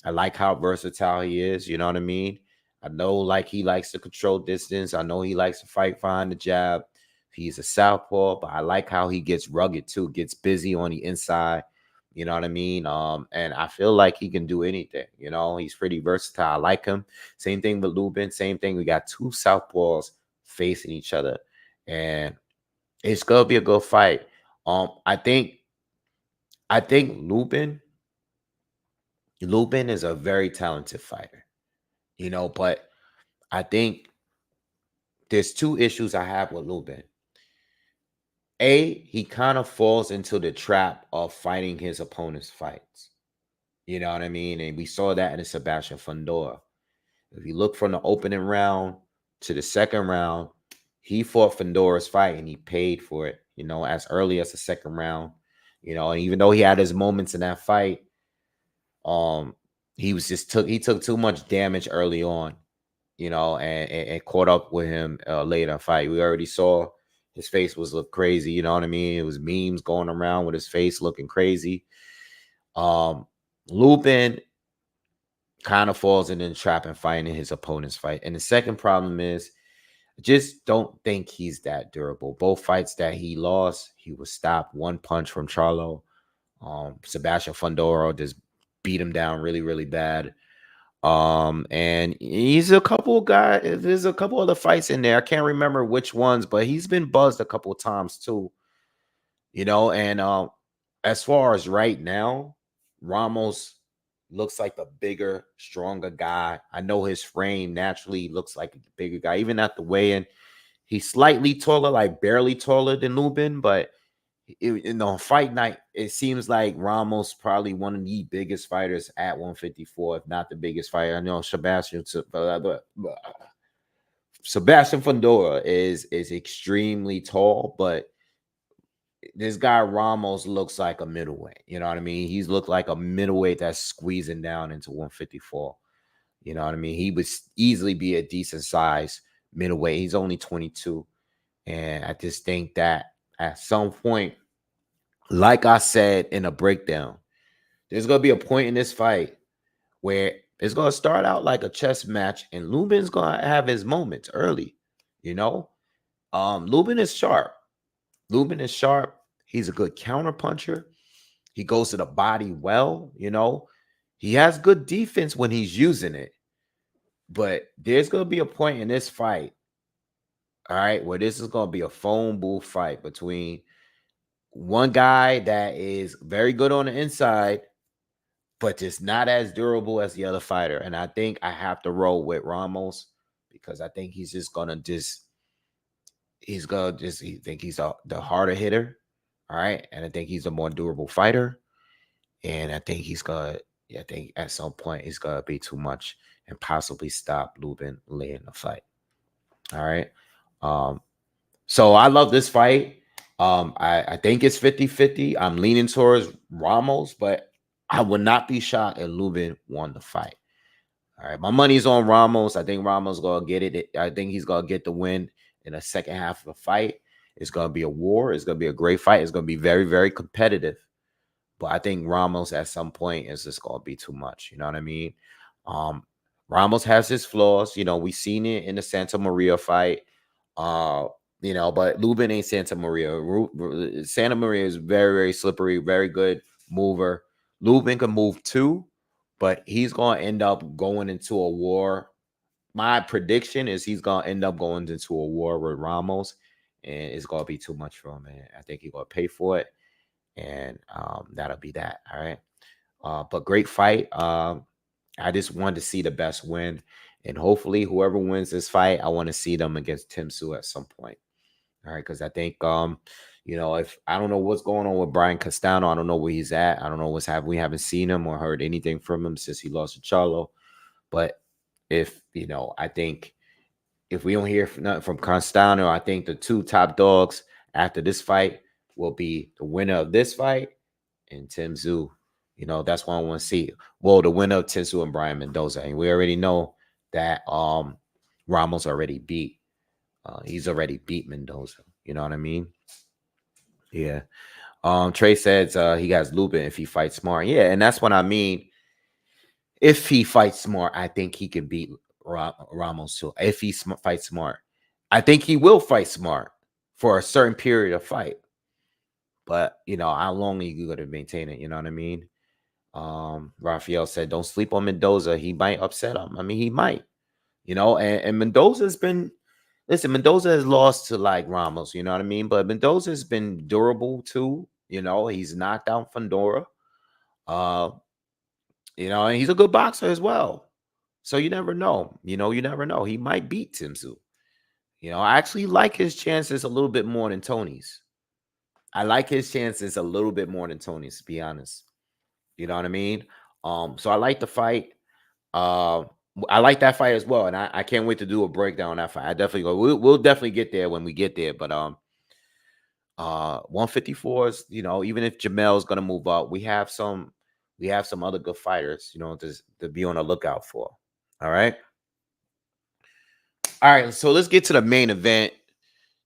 I like how versatile he is. You know what I mean? I know like he likes to control distance. I know he likes to fight behind the jab. He's a southpaw, but I like how he gets rugged too, gets busy on the inside. You know what I mean? And I feel like he can do anything. He's pretty versatile. I like him. Same thing with Lubin. Same thing. We got two southpaws facing each other, and it's gonna be a good fight. I think Lubin is a very talented fighter. But I think there's two issues I have with Lubin. He kind of falls into the trap of fighting his opponent's fights. You know what I mean? And we saw that in the Sebastian Fundora. If you look from the opening round to the second round, he fought Fundora's fight and he paid for it, as early as the second round. And even though he had his moments in that fight, he took too much damage early on, and caught up with him later in the fight. We already saw his face look crazy, you know what I mean? It was memes going around with his face looking crazy. Lubin kind of falls in the trap and fighting his opponent's fight. And the second problem is I just don't think he's that durable. Both fights that he lost, he was stopped one punch from Charlo. Sebastian Fundora just beat him down really, really bad. And there's a couple other fights in there. I can't remember which ones, but he's been buzzed a couple of times too. And as far as right now, Ramos looks like the bigger, stronger guy. I know his frame naturally looks like a bigger guy. Even at the weigh-in, he's slightly taller, like barely taller than Lubin, but in the fight night, it seems like Ramos probably one of the biggest fighters at 154, if not the biggest fighter. I know Sebastian Fundora is extremely tall, but this guy Ramos looks like a middleweight. You know what I mean? He's looked like a middleweight that's squeezing down into 154. You know what I mean? He would easily be a decent size middleweight. He's only 22. And I just think that at some point, like I said in a breakdown, there's going to be a point in this fight where it's going to start out like a chess match and Lubin's going to have his moments early. Lubin is sharp. He's a good counter puncher. He goes to the body well. He has good defense when he's using it. But there's going to be a point in this fight, all right, where this is going to be a phone booth fight between one guy that is very good on the inside, but just not as durable as the other fighter. And I think I have to roll with Ramos because I think he's just going to he's gonna just he think he's the harder hitter. All right. And I think he's a more durable fighter. And I think he's gonna I think at some point he's gonna be too much and possibly stop Lubin Lee in the fight. All right. Um, so I love this fight. I think it's 50-50. I'm leaning towards Ramos, but I would not be shocked if Lubin won the fight. All right. My money's on Ramos. I think Ramos gonna get it. I think he's gonna get the win in the second half of the fight. It's gonna be a war. It's gonna be a great fight. It's gonna be very, very competitive. But I think Ramos at some point is just gonna be too much. You know what I mean? Um, Ramos has his flaws. You know, we seen it in the Santa Maria fight. Uh, but Lubin ain't Santa Maria. Santa Maria is very, very slippery, very good mover. Lubin can move too, but he's gonna end up going into a war. My prediction is he's gonna end up going into a war with Ramos, and it's gonna be too much for him. Man, I think he's gonna pay for it, and that'll be that. All right. But great fight. I just wanted to see the best win, and hopefully, whoever wins this fight, I want to see them against Tim Tszyu at some point. All right, because I think if I don't know what's going on with Brian Castano, I don't know where he's at. I don't know what's happening. We haven't seen him or heard anything from him since he lost to Charlo. But if I think if we don't hear nothing from Castano, I think the two top dogs after this fight will be the winner of this fight and Tim Tszyu. That's what I want to see. Well, the winner of Tim Tszyu and Brian Mendoza. And we already know that Ramos already beat. He's already beat Mendoza. You know what I mean? Yeah. Trey says he has Lubin if he fights smart. Yeah, and that's what I mean. If he fights smart, I think he can beat Ramos too. If he fights smart, I think he will fight smart for a certain period of fight. But how long are you going to maintain it? You know what I mean? Rafael said, "Don't sleep on Mendoza. He might upset him. I mean, he might. And Mendoza's been." Listen, Mendoza has lost to like Ramos, you know what I mean? But Mendoza's been durable too. He's knocked out Fandora. Uh, and he's a good boxer as well. So you never know. You never know. He might beat Tim Tszyu. I actually like his chances a little bit more than Tony's. I like his chances a little bit more than Tony's, to be honest. You know what I mean? So I like the fight. I like that fight as well, and I can't wait to do a breakdown on that fight. I definitely go. We'll definitely get there when we get there. But 154 is even if Jamel's gonna move up, we have some other good fighters to be on the lookout for. All right. So let's get to the main event.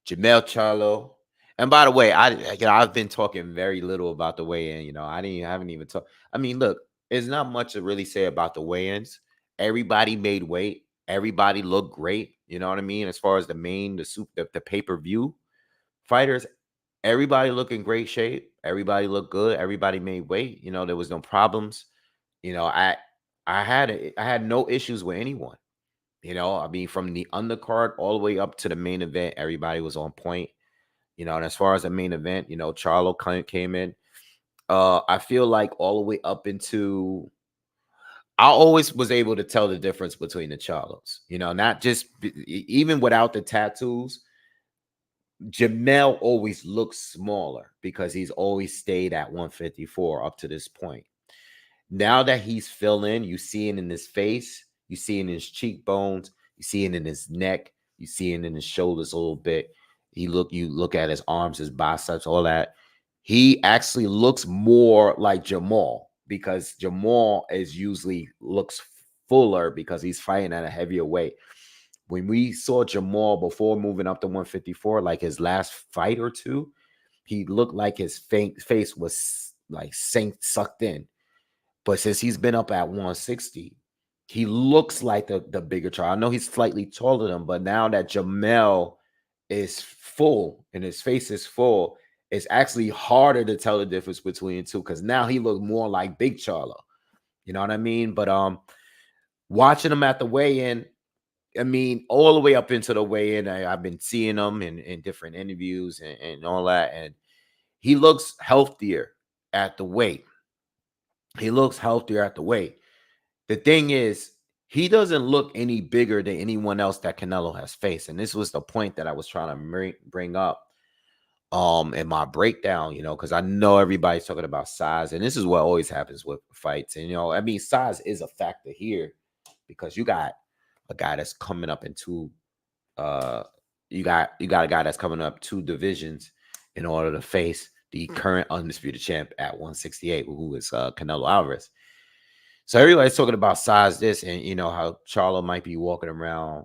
Jamel Charlo. And by the way, I've been talking very little about the weigh-in. I haven't even talked. I mean, look, there's not much to really say about the weigh-ins. Everybody made weight. Everybody looked great. You know what I mean? As far as the pay-per-view fighters, everybody looked in great shape. Everybody looked good. Everybody made weight. There was no problems. I had no issues with anyone. I mean, from the undercard all the way up to the main event, everybody was on point. And as far as the main event, Charlo came in. I feel like all the way up into I always was able to tell the difference between the Charlos, not just even without the tattoos. Jamel always looks smaller because he's always stayed at 154 up to this point. Now that he's filling, you see it in his face, you see it in his cheekbones, you see it in his neck, you see it in his shoulders a little bit. You look at his arms, his biceps, all that. He actually looks more like Jamal because Jamal usually looks fuller because he's fighting at a heavier weight. When we saw Jamal before moving up to 154, like his last fight or two, he looked like his face was like sucked in. But since he's been up at 160, he looks like the bigger child. I know he's slightly taller than him, but now that Jamel is full and his face is full, it's actually harder to tell the difference between the two because now he looks more like Big Charlo. You know what I mean? But watching him at the weigh-in, I mean, all the way up into the weigh-in, I've been seeing him in different interviews and all that, and he looks healthier at the weight. He looks healthier at the weight. The thing is, he doesn't look any bigger than anyone else that Canelo has faced. And this was the point that I was trying to bring up in my breakdown, because I know everybody's talking about size, and this is what always happens with fights. And I mean, size is a factor here because you got a guy that's coming up in you got a guy that's coming up 2 divisions in order to face the current undisputed champ at 168, who is Canelo Alvarez. So everybody's talking about size this, and how Charlo might be walking around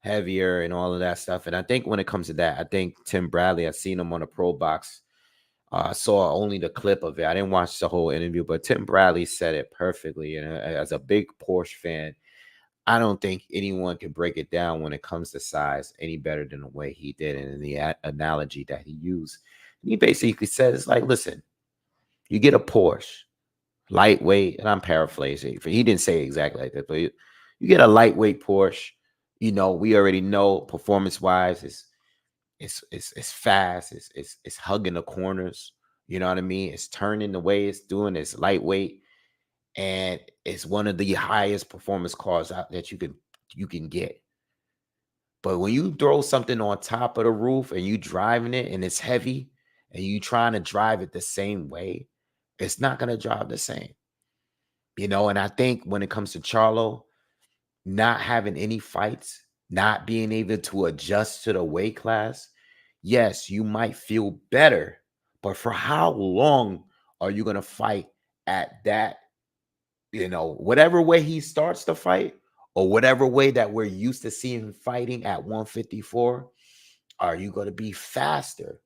heavier and all of that stuff. And I think when it comes to that, I think Tim Bradley, I've seen him on a Pro Box. I saw only the clip of it. I didn't watch the whole interview, but Tim Bradley said it perfectly. And as a big Porsche fan, I don't think anyone can break it down when it comes to size any better than the way he did it in the analogy that he used. And he basically said, it's like, listen, you get a Porsche, lightweight, and I'm paraphrasing. He didn't say exactly like that, but you get a lightweight Porsche. We already know performance-wise, it's fast, it's hugging the corners. You know what I mean? It's turning the way it's doing. It's lightweight, and it's one of the highest performance cars out that you can get. But when you throw something on top of the roof and you driving it and it's heavy and you trying to drive it the same way, it's not gonna drive the same. And I think when it comes to Charlo, not having any fights, not being able to adjust to the weight class, yes, you might feel better, but for how long are you going to fight at that, whatever way he starts to fight or whatever way that we're used to seeing him fighting at 154? Are you going to be faster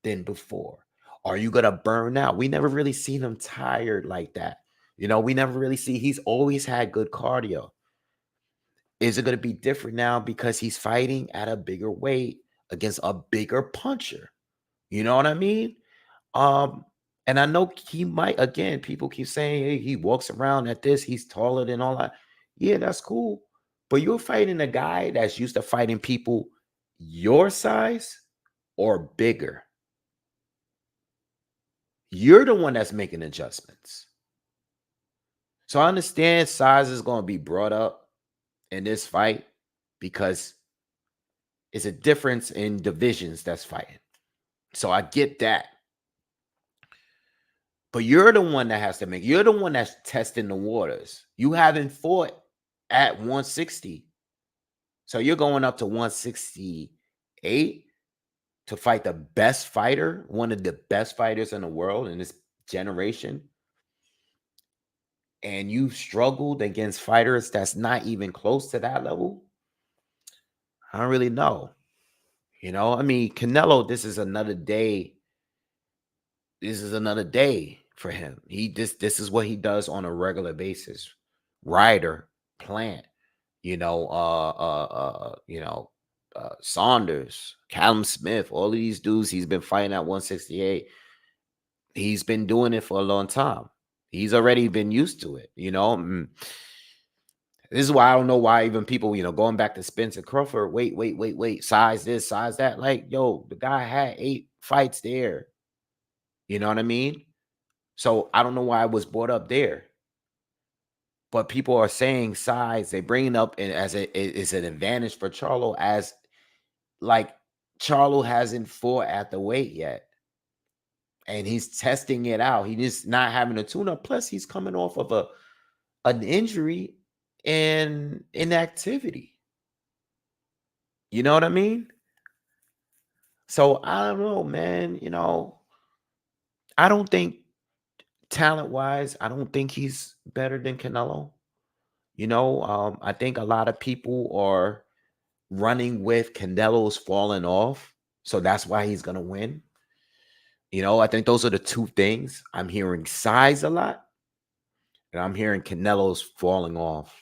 than before? Are you going to burn out? We never really seen him tired like that. We never really see, he's always had good cardio. Is it going to be different now because he's fighting at a bigger weight against a bigger puncher? You know what I mean? Um, and I know he might, again, people keep saying, hey, he walks around at this, he's taller than all that. Yeah, that's cool. But you're fighting a guy that's used to fighting people your size or bigger. You're the one that's making adjustments. So I understand size is going to be brought up in this fight because it's a difference in divisions that's fighting. So I get that. But you're the one that has to you're the one that's testing the waters. You haven't fought at 160. So you're going up to 168 to fight the best fighter, one of the best fighters in the world in this generation. And you've struggled against fighters that's not even close to that level. I don't really know. I mean, Canelo, this is another day. This is another day for him. This is what he does on a regular basis. Ryder, Plant, Saunders, Callum Smith, all of these dudes he's been fighting at 168. He's been doing it for a long time. He's already been used to it, This is why I don't know why even people, going back to Spencer Crawford, wait, size this, size that. Like, yo, the guy had 8 fights there. You know what I mean? So I don't know why it was brought up there. But people are saying size, they bring it up as it's an advantage for Charlo, as like Charlo hasn't fought at the weight yet. And he's testing it out. He's just not having a tune-up. Plus, he's coming off of an injury and inactivity. You know what I mean? So I don't know, man. I don't think talent-wise, I don't think he's better than Canelo. I think a lot of people are running with Canelo's falling off. So that's why he's going to win. I think those are the 2 things. I'm hearing size a lot, and I'm hearing Canelo's falling off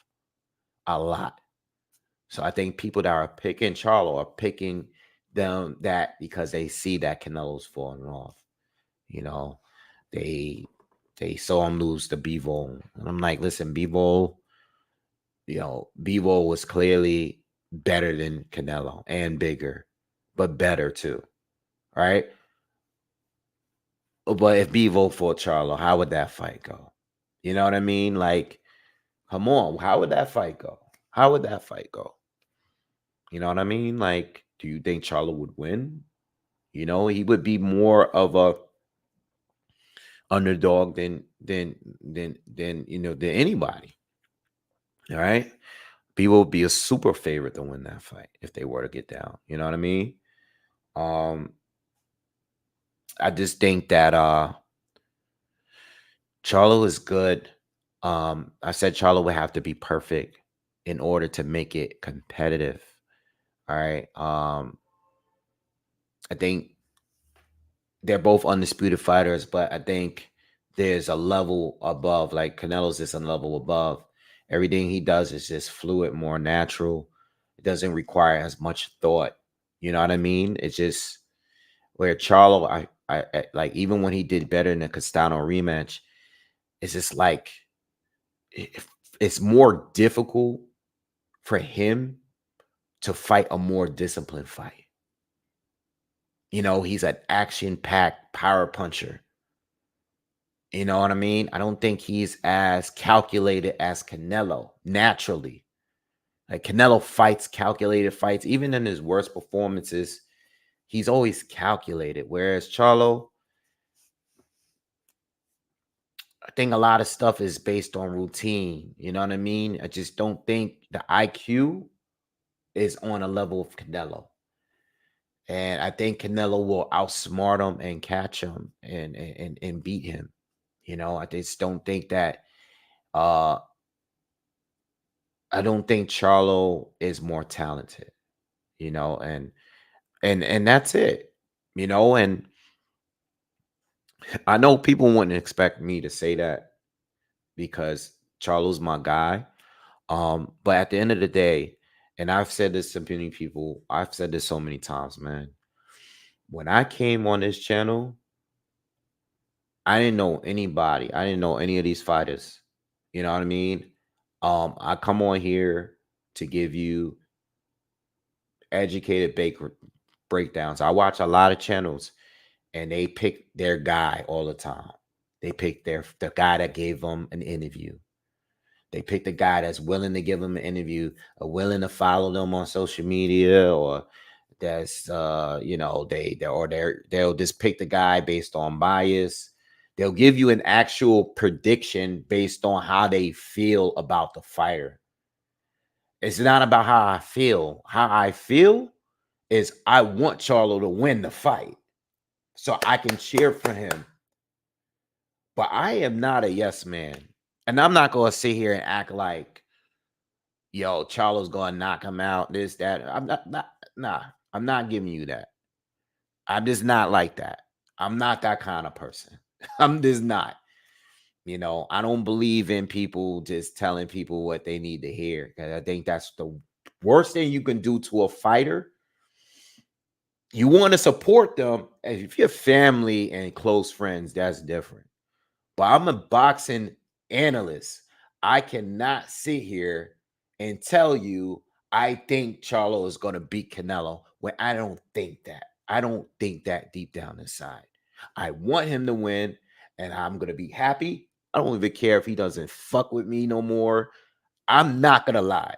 a lot. So I think people that are picking Charlo are picking them that because they see that Canelo's falling off. They saw him lose to Bivol. And I'm like, listen, Bivol was clearly better than Canelo and bigger, but better too. Right? But if Bivol fought Charlo, how would that fight go? You know what I mean? Like, Come on, how would that fight go? How would that fight go? You know what I mean? Like, do you think Charlo would win? You know, he would be more of a underdog than than anybody. All right. People would be a super favorite to win that fight if they were to get down. You know what I mean? Um, I just think that Charlo is good. I said Charlo would have to be perfect in order to make it competitive. All right. I think they're both undisputed fighters, but I think there's a level above. Like Canelo's is a level above. Everything he does is just fluid, more natural. It doesn't require as much thought. You know what I mean? It's just where Charlo, I like even when he did better in the Castano rematch, it's just like it- it's more difficult for him to fight a more disciplined fight. You know, he's an action-packed power puncher. You know what I mean? I don't think he's as calculated as Canelo naturally. Like Canelo fights calculated fights, even in his worst performances, he's always calculated. Whereas Charlo, I think a lot of stuff is based on routine. You know what I mean? I just don't think the IQ is on a level of Canelo. And I think Canelo will outsmart him and catch him and beat him. You know, I just don't think that uh I don't think Charlo is more talented, you know, and that's it. You know, and I know people wouldn't expect me to say that because Charlo's my guy. But at the end of the day, and I've said this to many people, I've said this so many times, man. When I came on this channel, I didn't know anybody. I didn't know any of these fighters. You know what I mean? I come on here to give you educated breakdowns. I watch a lot of channels and they pick their guy all the time. They pick the guy that gave them an interview. They pick the guy that's willing to give them an interview, or willing to follow them on social media, or that's they'll just pick the guy based on bias. They'll give you an actual prediction based on how they feel about the fighter. It's not about how I feel. How I feel is I want Charlo to win the fight so I can cheer for him. But I am not a yes man. And I'm not going to sit here and act like, yo, Charlo's going to knock him out, this, that. I'm nah, I'm not giving you that. I'm just not like that. I'm not that kind of person. I'm just not. You know, I don't believe in people just telling people what they need to hear. 'Cause I think that's the worst thing you can do to a fighter. You want to support them. If you're family and close friends, that's different. But I'm a boxing analyst. I cannot sit here and tell you I think Charlo is going to beat Canelo when I don't think that. I don't think that deep down inside. I want him to win and I'm going to be happy. I don't even care if he doesn't fuck with me no more. I'm not going to lie.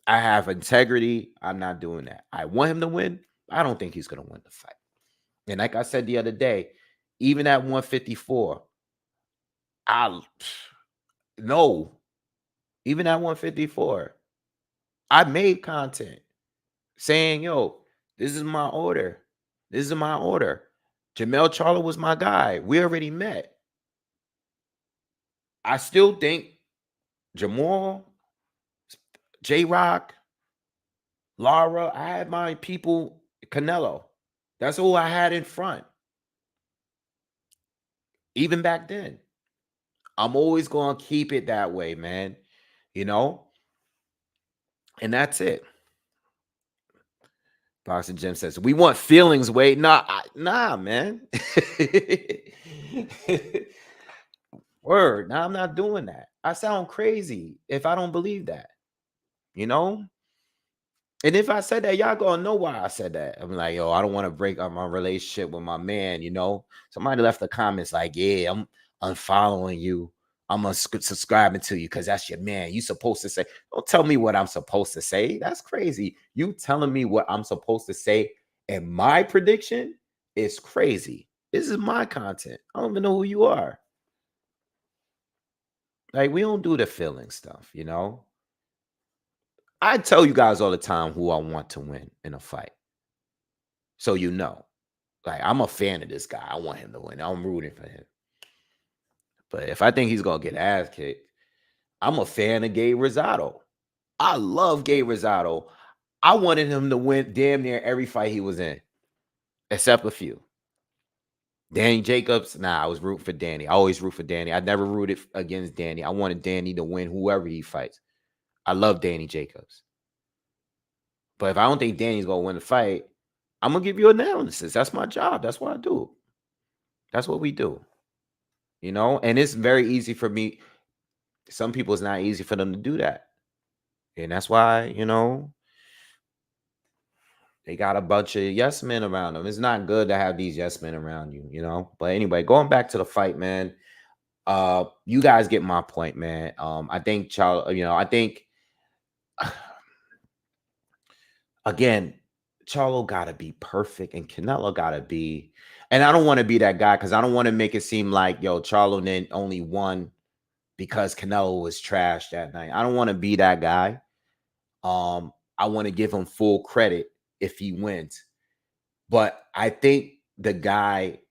I have integrity. I'm not doing that. I want him to win. I don't think he's going to win the fight. And like I said the other day, even at 154, I no, even at 154, I made content saying, yo, this is my order. This is my order. Jamel Charlo was my guy. We already met. I still think Jamal, J Rock, Lara, I had my people, Canelo. That's who I had in front, even back then. I'm always going to keep it that way, man. You know? And that's it. Boxing Jim says, we want feelings, Wade. Nah, man. Word. Nah, I'm not doing that. I sound crazy if I don't believe that, you know? And if I said that, y'all gonna know why I said that. I'm like, yo, I don't want to break up my relationship with my man, you know? Somebody left the comments like, yeah, I'm unfollowing you. I'm subscribing to you because that's your man. You supposed to say, don't tell me what I'm supposed to say. That's crazy. You telling me what I'm supposed to say and my prediction is crazy. This is my content. I don't even know who you are. Like, we don't do the feeling stuff, you know? I tell you guys all the time who I want to win in a fight. So you know. Like, I'm a fan of this guy. I want him to win. I'm rooting for him. But if I think he's gonna get ass kicked, I'm a fan of Gabe Rosado. I love Gabe Rosado. I wanted him to win damn near every fight he was in, except a few. Danny Jacobs, nah, I was rooting for Danny. I always root for Danny. I never rooted against Danny. I wanted Danny to win whoever he fights. I love Danny Jacobs. But if I don't think Danny's gonna win the fight, I'm gonna give you analysis. That's my job. That's what I do. That's what we do. You know, and it's very easy for me. Some people, it's not easy for them to do that. And that's why, you know, they got a bunch of yes men around them. It's not good to have these yes men around you, you know. But anyway, going back to the fight, man. You guys get my point, man. I think Charlo, you know, I think again, Charlo gotta be perfect and Canelo gotta be, and I don't want to be that guy because I don't want to make it seem like Charlo then only won because Canelo was trash that night. I don't want to be that guy. I want to give him full credit if he wins. But I think the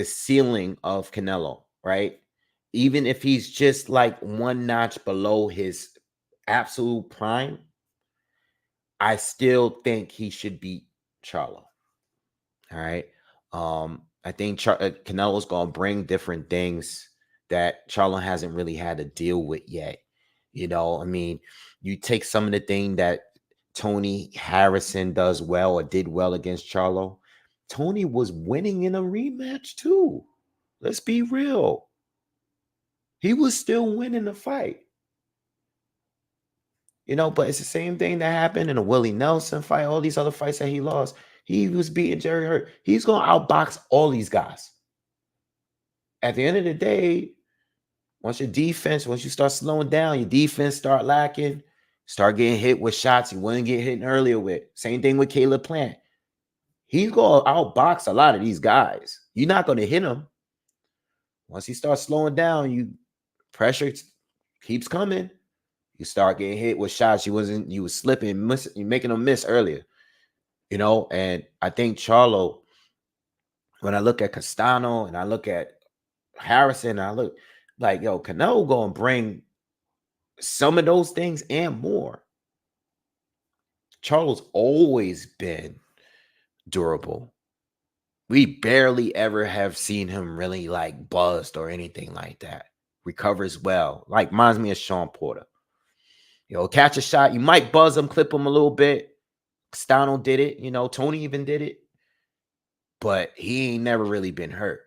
ceiling of Canelo, right? Even if he's just like one notch below his absolute prime, I still think he should beat Charlo. All right. I think Canelo's gonna bring different things that Charlo hasn't really had to deal with yet. You know, I mean, you take some of the thing that Tony Harrison does well or did well against Charlo. Tony was winning in a rematch too. Let's be real. He was still winning the fight. You know, but it's the same thing that happened in a Willie Nelson fight, all these other fights that he lost. He was beating Jerry Hurt. He's going to outbox all these guys. At the end of the day, once you start slowing down, your defense start lacking, start getting hit with shots you wouldn't get hit earlier with. Same thing with Caleb Plant. He's going to outbox a lot of these guys. You're not going to hit him. Once he starts slowing down, pressure keeps coming. You start getting hit with shots you was slipping, you making them miss earlier. You know, and I think Charlo, when I look at Castano and I look at Harrison, I look like, Canelo gonna bring some of those things and more. Charlo's always been durable. We barely ever have seen him really like buzzed or anything like that. Recovers well. Like, reminds me of Sean Porter. Catch a shot. You might buzz him, clip him a little bit. Stano did it. Tony even did it. But he ain't never really been hurt.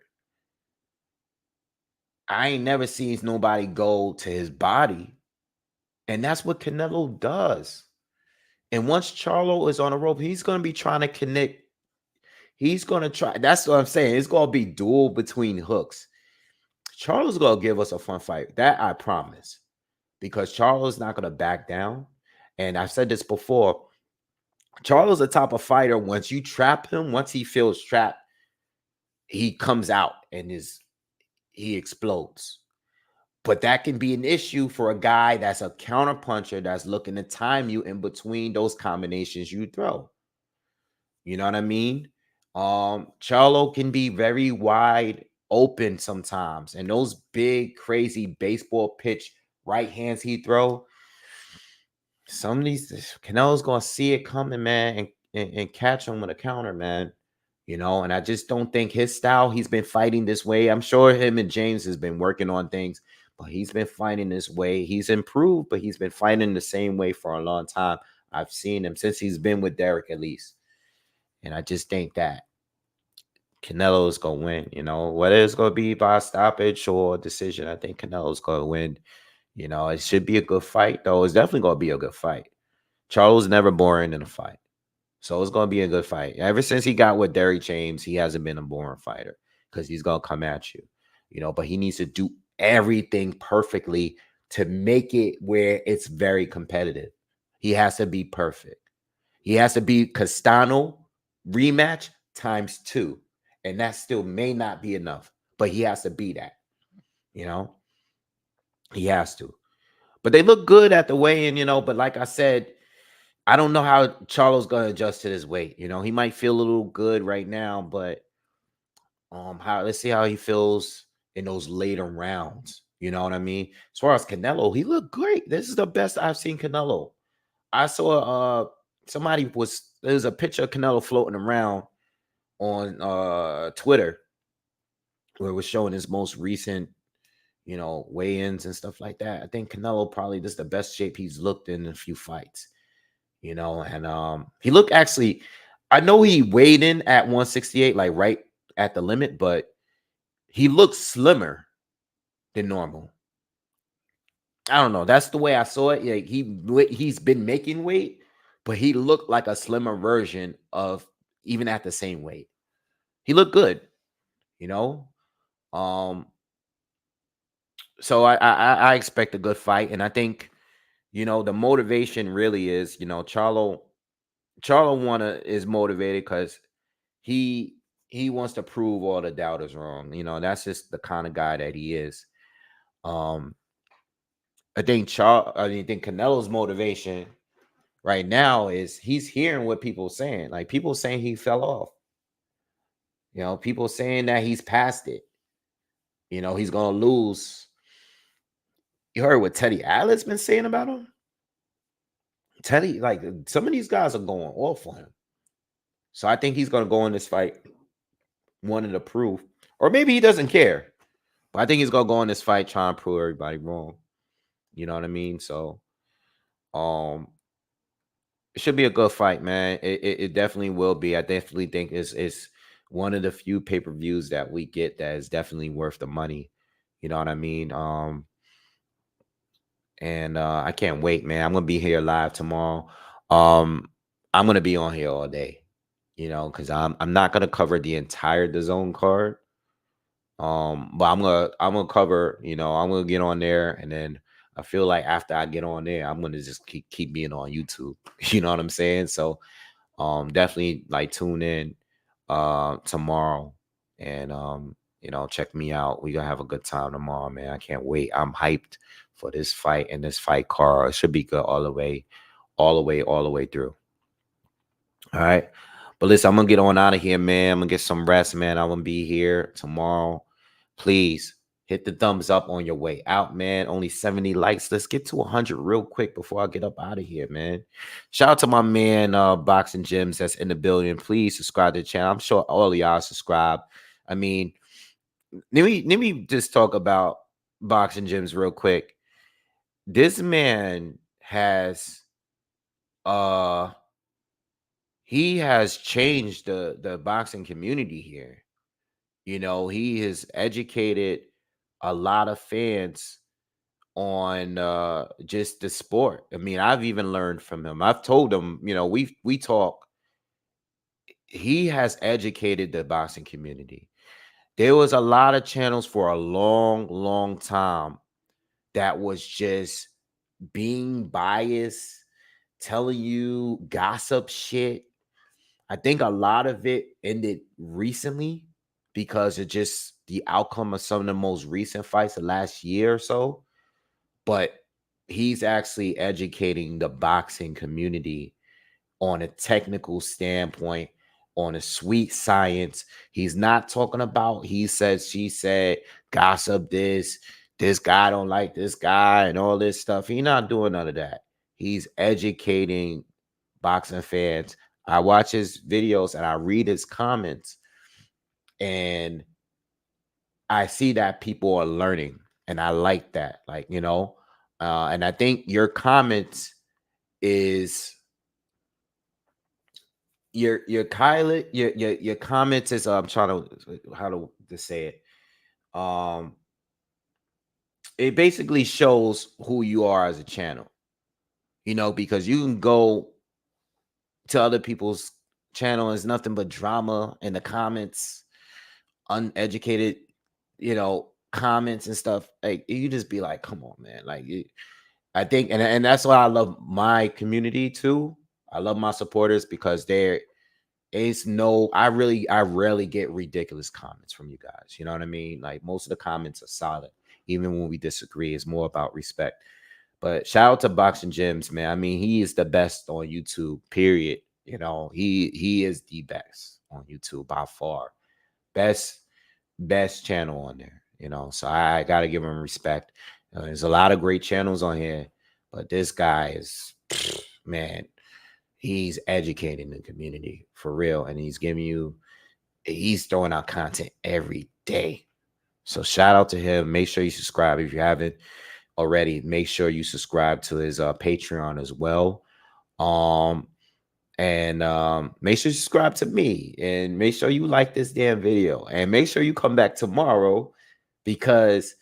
I ain't never seen nobody go to his body. And that's what Canelo does. And once Charlo is on a rope, he's going to be trying to connect. He's going to try. That's what I'm saying. It's going to be duel between hooks. Charlo's going to give us a fun fight. That I promise. Because Charlo's not going to back down. And I've said this before. Charlo's a type of fighter. Once you trap him, once he feels trapped, he comes out and he explodes. But that can be an issue for a guy that's a counterpuncher that's looking to time you in between those combinations you throw. You know what I mean? Charlo can be very wide open sometimes. And those big, crazy baseball pitch right hands he throw, some of these, Canelo's going to see it coming, man, and catch him with a counter, man. And I just don't think his style, he's been fighting this way. I'm sure him and James has been working on things, but he's been fighting this way. He's improved, but he's been fighting the same way for a long time. I've seen him since he's been with Derek, at least. And I just think that Canelo's going to win, whether it's going to be by stoppage or decision. I think Canelo's going to win. It should be a good fight, though. It's definitely going to be a good fight. Charlo's never boring in a fight. So it's going to be a good fight. Ever since he got with Derrick James, he hasn't been a boring fighter because he's going to come at you, but he needs to do everything perfectly to make it where it's very competitive. He has to be perfect. He has to be Castano rematch times two. And that still may not be enough, but he has to be that, you know? He has to. But they look good at the weigh-in, but like I said, I don't know how Charlo's gonna adjust to this weight. He might feel a little good right now, but how let's see how he feels in those later rounds. You know what I mean? As far as Canelo, he looked great. This is the best I've seen Canelo. I saw somebody there's a picture of Canelo floating around on Twitter where it was showing his most recent, weigh-ins and stuff like that. I think Canelo probably this is the best shape he's looked in a few fights, and he looked actually, I know he weighed in at 168, like right at the limit, but he looks slimmer than normal. I don't know. That's the way I saw it. Yeah, he's been making weight, but he looked like a slimmer version of even at the same weight. He looked good, you know. Um, so I expect a good fight, and I think the motivation really is Charlo wanna is motivated because he he wants to prove all the doubters wrong. That's just the kind of guy that he is. Um, I think Canelo's motivation right now is he's hearing what people saying. Like people saying he fell off. People saying that he's past it. He's gonna lose. You heard what Teddy Atlas been saying about him? Teddy, like some of these guys are going off on him. So I think he's gonna go in this fight wanting to prove, or maybe he doesn't care. But I think he's gonna go in this fight trying to prove everybody wrong. You know what I mean? So um it should be a good fight, man. It definitely will be. I definitely think it's one of the few pay-per-views that we get that is definitely worth the money. You know what I mean? And I can't wait, man. I'm gonna be here live tomorrow. Um, I'm gonna be on here all day, because I'm not gonna cover the entire DAZN card. But I'm gonna cover, I'm gonna get on there, and then I feel like after I get on there, I'm gonna just keep being on YouTube. You know what I'm saying? So definitely like tune in tomorrow and check me out. We gonna have a good time tomorrow, man. I can't wait. I'm hyped for this fight and this fight card. It should be good all the way, all the way, all the way through. All right. But listen, I'm gonna get on out of here, man. I'm gonna get some rest, man. I'm gonna be here tomorrow. Please hit the thumbs up on your way out, man. Only 70 likes. Let's get to 100 real quick before I get up out of here, man. Shout out to my man, Boxing Gyms that's in the building. Please subscribe to the channel. I'm sure all of y'all subscribe. I mean, let me just talk about Boxing Gyms real quick. This man has uh he has changed the boxing community here. He has educated a lot of fans on just the sport. I mean, I've even learned from him. I've told him, we talk. He has educated the boxing community. There was a lot of channels for a long, long time that was just being biased, telling you gossip shit. I think a lot of it ended recently because of just the outcome of some of the most recent fights the last year or so. But he's actually educating the boxing community on a technical standpoint, on a sweet science. He's not talking about he said, she said, gossip this guy don't like this guy and all this stuff. He's not doing none of that. He's educating boxing fans. I watch his videos and I read his comments, and I see that people are learning, and I like that. Like, and I think your comments is your Kylie, your comments is I'm trying to how to say it. Um it basically shows who you are as a channel, because you can go to other people's channel and it's nothing but drama in the comments, uneducated, you know, comments and stuff, like you just be like, come on, man. Like I think, and that's why I love my community too. I love my supporters because there is no, I rarely get ridiculous comments from you guys. You know what I mean? Like most of the comments are solid, even when we disagree. It's more about respect. But shout out to Boxing Gyms, man. I mean, he is the best on YouTube, period. You know, he is the best on YouTube by far. Best channel on there, you know. So I gotta give him respect. There's a lot of great channels on here, but this guy is man, he's educating the community for real, and he's throwing out content every day. So shout out to him. Make sure you subscribe if you haven't already. Make sure you subscribe to his Patreon as well. And make sure you subscribe to me, and make sure you like this damn video, and make sure you come back tomorrow because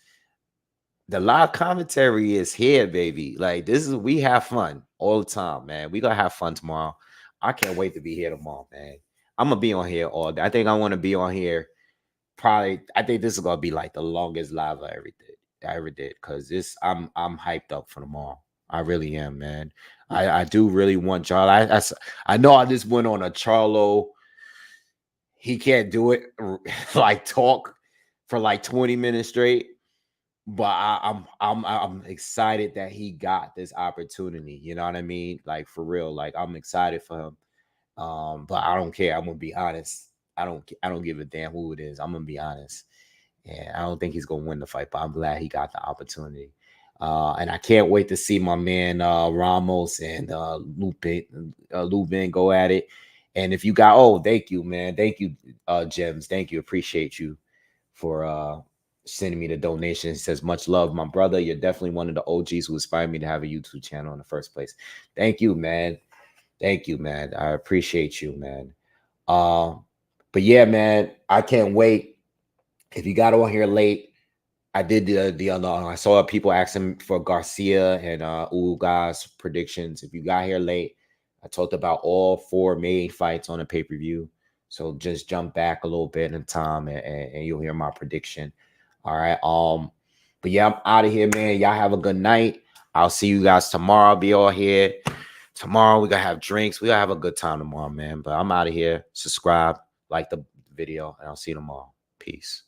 the live commentary is here, baby. Like we have fun all the time, man. We gonna have fun tomorrow. I can't wait to be here tomorrow, man. I'm gonna be on here all day. I think I want to be on here probably. I think this is gonna be like the longest live I ever did because I'm hyped up for tomorrow. I really am, man. I do really want Charlo. I know I just went on a Charlo. He can't do it like talk for like 20 minutes straight. But I'm excited that he got this opportunity. You know what I mean? Like for real. Like I'm excited for him. But I don't care. I'm gonna be honest. I don't give a damn who it is. I'm gonna be honest. And I don't think he's gonna win the fight, but I'm glad he got the opportunity. And I can't wait to see my man Ramos and Lubin go at it. And if you got thank you, man. Thank you, Gems. Thank you. Appreciate you for sending me the donation. He says, much love, my brother. You're definitely one of the OGs who inspired me to have a YouTube channel in the first place. Thank you, man. Thank you, man. I appreciate you, man. But yeah, man, I can't wait. If you got on here late, I did the I saw people asking for Garcia and Uga's predictions. If you got here late, I talked about all 4 main fights on the pay-per-view. So just jump back a little bit in time and you'll hear my prediction. All right. But yeah, I'm out of here, man. Y'all have a good night. I'll see you guys tomorrow. I'll be all here. Tomorrow we gotta have drinks. We gotta have a good time tomorrow, man. But I'm out of here. Subscribe, like the video, and I'll see you tomorrow. Peace.